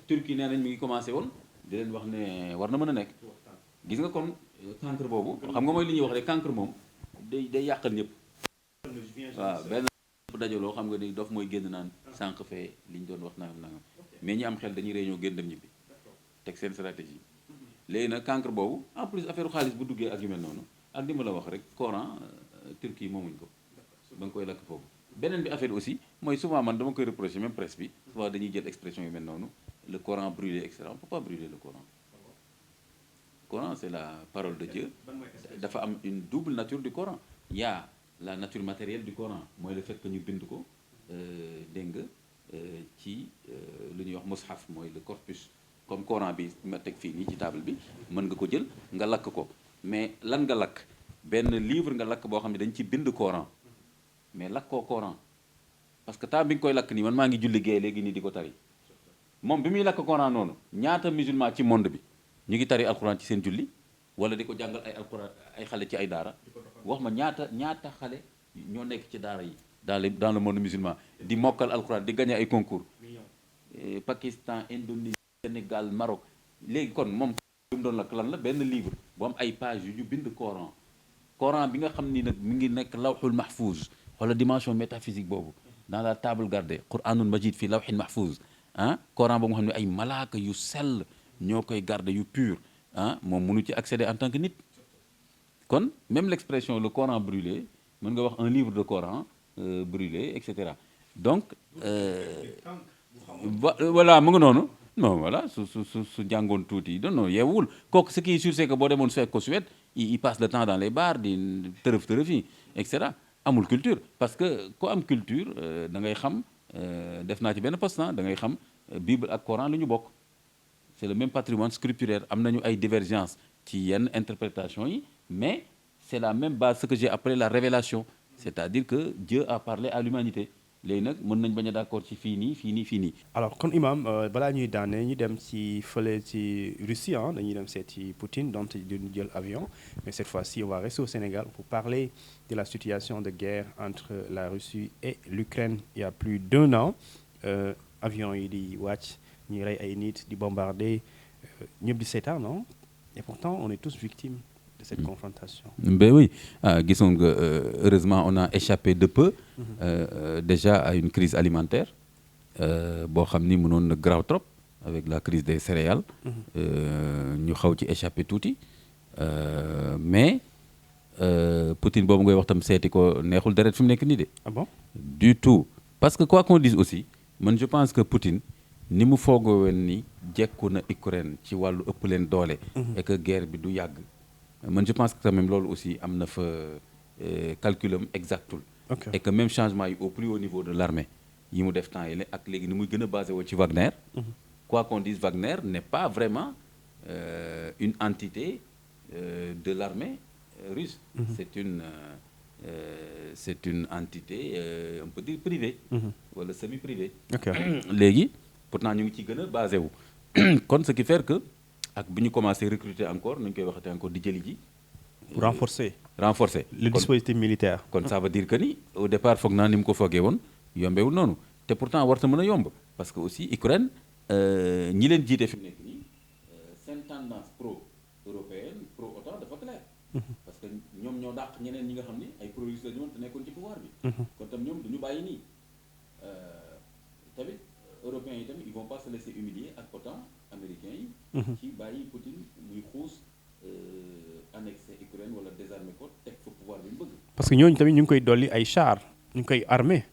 Turquie nee nañ mi ngi commencé woon di leen wax ne war na mën a nekk. gis nga kon cancre boobu xam nga mooy li ñuy wax rek cancre moom day yàqal ñëpp. waaw benn bu dajaloo xam nga ni dof mooy génn naan sànq fee li ñu doon wax nangam mais ñi am xel dañuy réunion génn dem ñibbi teg seen stratégie. léegi nag cancre boobu en plus affaire xaalis bu duggee ak yu mel noonu ak li ma la wax rek Coran Turquie moomuñ ko ba nga koy lakk foofu. beneen bi affaire aussi mooy souvent man dama koy reprocher même presse bi souvent dañuy jël expression yu mel noonu le Coran brûlé et cetera on peut pas brûler le Coran. Coran c'est la parole de Dieu dafa am une double nature du Coran il y a la nature matérielle du Coran mooy le fait que ñu bind ko dégg nga ci lu ñuy wax mushaf mooy le corpus. comme Coran bi ma teg fii nii ci table bi mën nga ko jël nga lakk ko mais lan nga lakk benn livre nga lakk boo xam ne dañ ci bind Coran mais lakkoo Coran parce que temps bi nga koy lakk nii man maa ngi julli géey léegi nii di ko tari moom bi muy lakk Coran noonu ñaata musulman ci monde bi ñu ngi tari alxuraan ci seen julli wala di ko jàngal ay alxuraan ay xale ci ay daara wax ma ñaata xale ñoo nekk ci daara yi dans le monde musulman di mokkal alxuraan di gagner ay concours Pakistan Indonésie Sénégal Maroc léegi kon moom bi mu doon lakk lan la benn livre bu am ay page yu ñu bind Coran bi nga xam ni nag mi ngi nekk lawxul mahfouz wala dimension métaphysique boobu dans la table gardée Quranul Majid fii lawxin mahfouz Coran boobu nga xam ne ay malaaka yu sell ñoo koy garder yu pur moom mënu ci accéder en tant que nit kon même l'expression le Coran brûlé mën nga wax un livre de Coran brûlé et cetera donc voilà mu nga noonu non voilà su jàngoon tuuti non yeewul kooku ce qui est sûr c'est que boo demoon fekk ko Suède il passe le temps dans les bars di tërëf yi et cetera amul culture parce que ko am culture da ngay xam def naa ci benn post da ngay xam Bible ak Coran lu ñu bokk c'est le même patrimoine scripturaire am nañu ay divergences ci yenn interprétation yi mais c'est la même base ce que j'ai appelé la révélation c'est-à-dire que Dieu a parlé à l'humanité léegi nag mën nañ bañ a d'accord ci fii nii.
alors kon imam balaa ñuy daane ñu dem ci fële ci Russie dañuy dem seeti Poutine donc duñu jël avion mais cette fois-ci on va rester au Sénégal pour parler de la situation de guerre entre la Russie et l'Ukraine il y a plus d'1 an avion yi di wàcc ñuy rey ay nit di bombarder ñëpp di seetaan non et pourtant on est tous victimes de cette confrontation.
Ben oui gisoon nga heureusement on a échappé de peu déjà à une crise alimentaire boo xam ni mënoon na grave trop avec la crise des céréales ñu xaw ci échappé tuuti mais Poutine boobu ngay wax tam seeti ko neexul deret fi mu nekk nii de.
Ah bon?
Du tout parce que quoi qu'on dise aussi man je pense que Poutine ni mu foogoo woon ni jekku na Ukraine ci wàllu ëpp leen doole. et que guerre bi du yàgg. man je pense que quand même loolu aussi am na fa calculam exactul et que même changement yi au plus haut niveau de l'armée yi mu def temps yi ak léegi ni muy gën a basé woo ci Wagner quoi qu'on dise Wagner n'est pas vraiment une entité de l'armée russe c'est une entité on peut dire privée wala semi-privée léegi pourtant ñu ngi ci gën a basé wu kon ce qui fait que ak bi ñu commencé recruter encore nañu koy waxate encore di jëli ji.
pour renforcer le dispositif militaire.
kon ça veut dire que ni au départ foog naa ni mu ko foogee woon yombewul noonu te pourtant warta mën a yomb parce que aussi Ukraine ñi leen jiite fi mu nekk nii seen tendance pro-européenne pro-OTAN dafa clair. parce que ñoom ñoo dàq ñeneen ñi nga xam ni ay pro-russe la ñu woon te nekkoon ci pouvoir bi. kon tam ñoom duñu bàyyi nii tamit européens yi tamit ils vont pas se laisser humilier ak OTAN américains yi. ci bàyyi Poutine muy xuus annexer Ukraine wala désarmer ko teg fa pouvoir bi mu bëgg.
parce que ñooñu tamit ñu ngi koy dolli ay chars ñu ngi koy armé.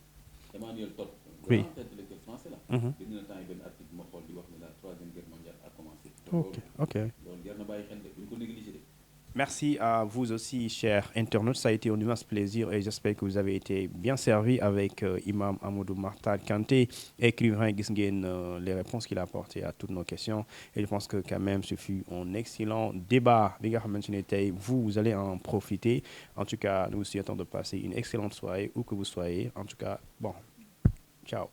Emmanuel Todd.
oui
grand intellectuel français la. bind na temps yi benn article ma xool di wax ne la troisième guerre mondiale a commencé.
ok
loolu jar na bàyyi xel de bu ñu ko négligé de.
Merci à vous aussi, chers internautes. Ça a été un immense plaisir et j'espère que vous avez été bien servis avec Imam Amadou Mahtar Kanté, écrivain. Gis ngeen les réponses qu'il a apportées à toutes nos questions. Et je pense que quand même, ce fut un excellent débat. Bi nga xamante ne tey vous allez en profiter. En tout cas, nous vous souhaitons de passer une excellente soirée où que vous soyez. En tout cas, bon, ciao.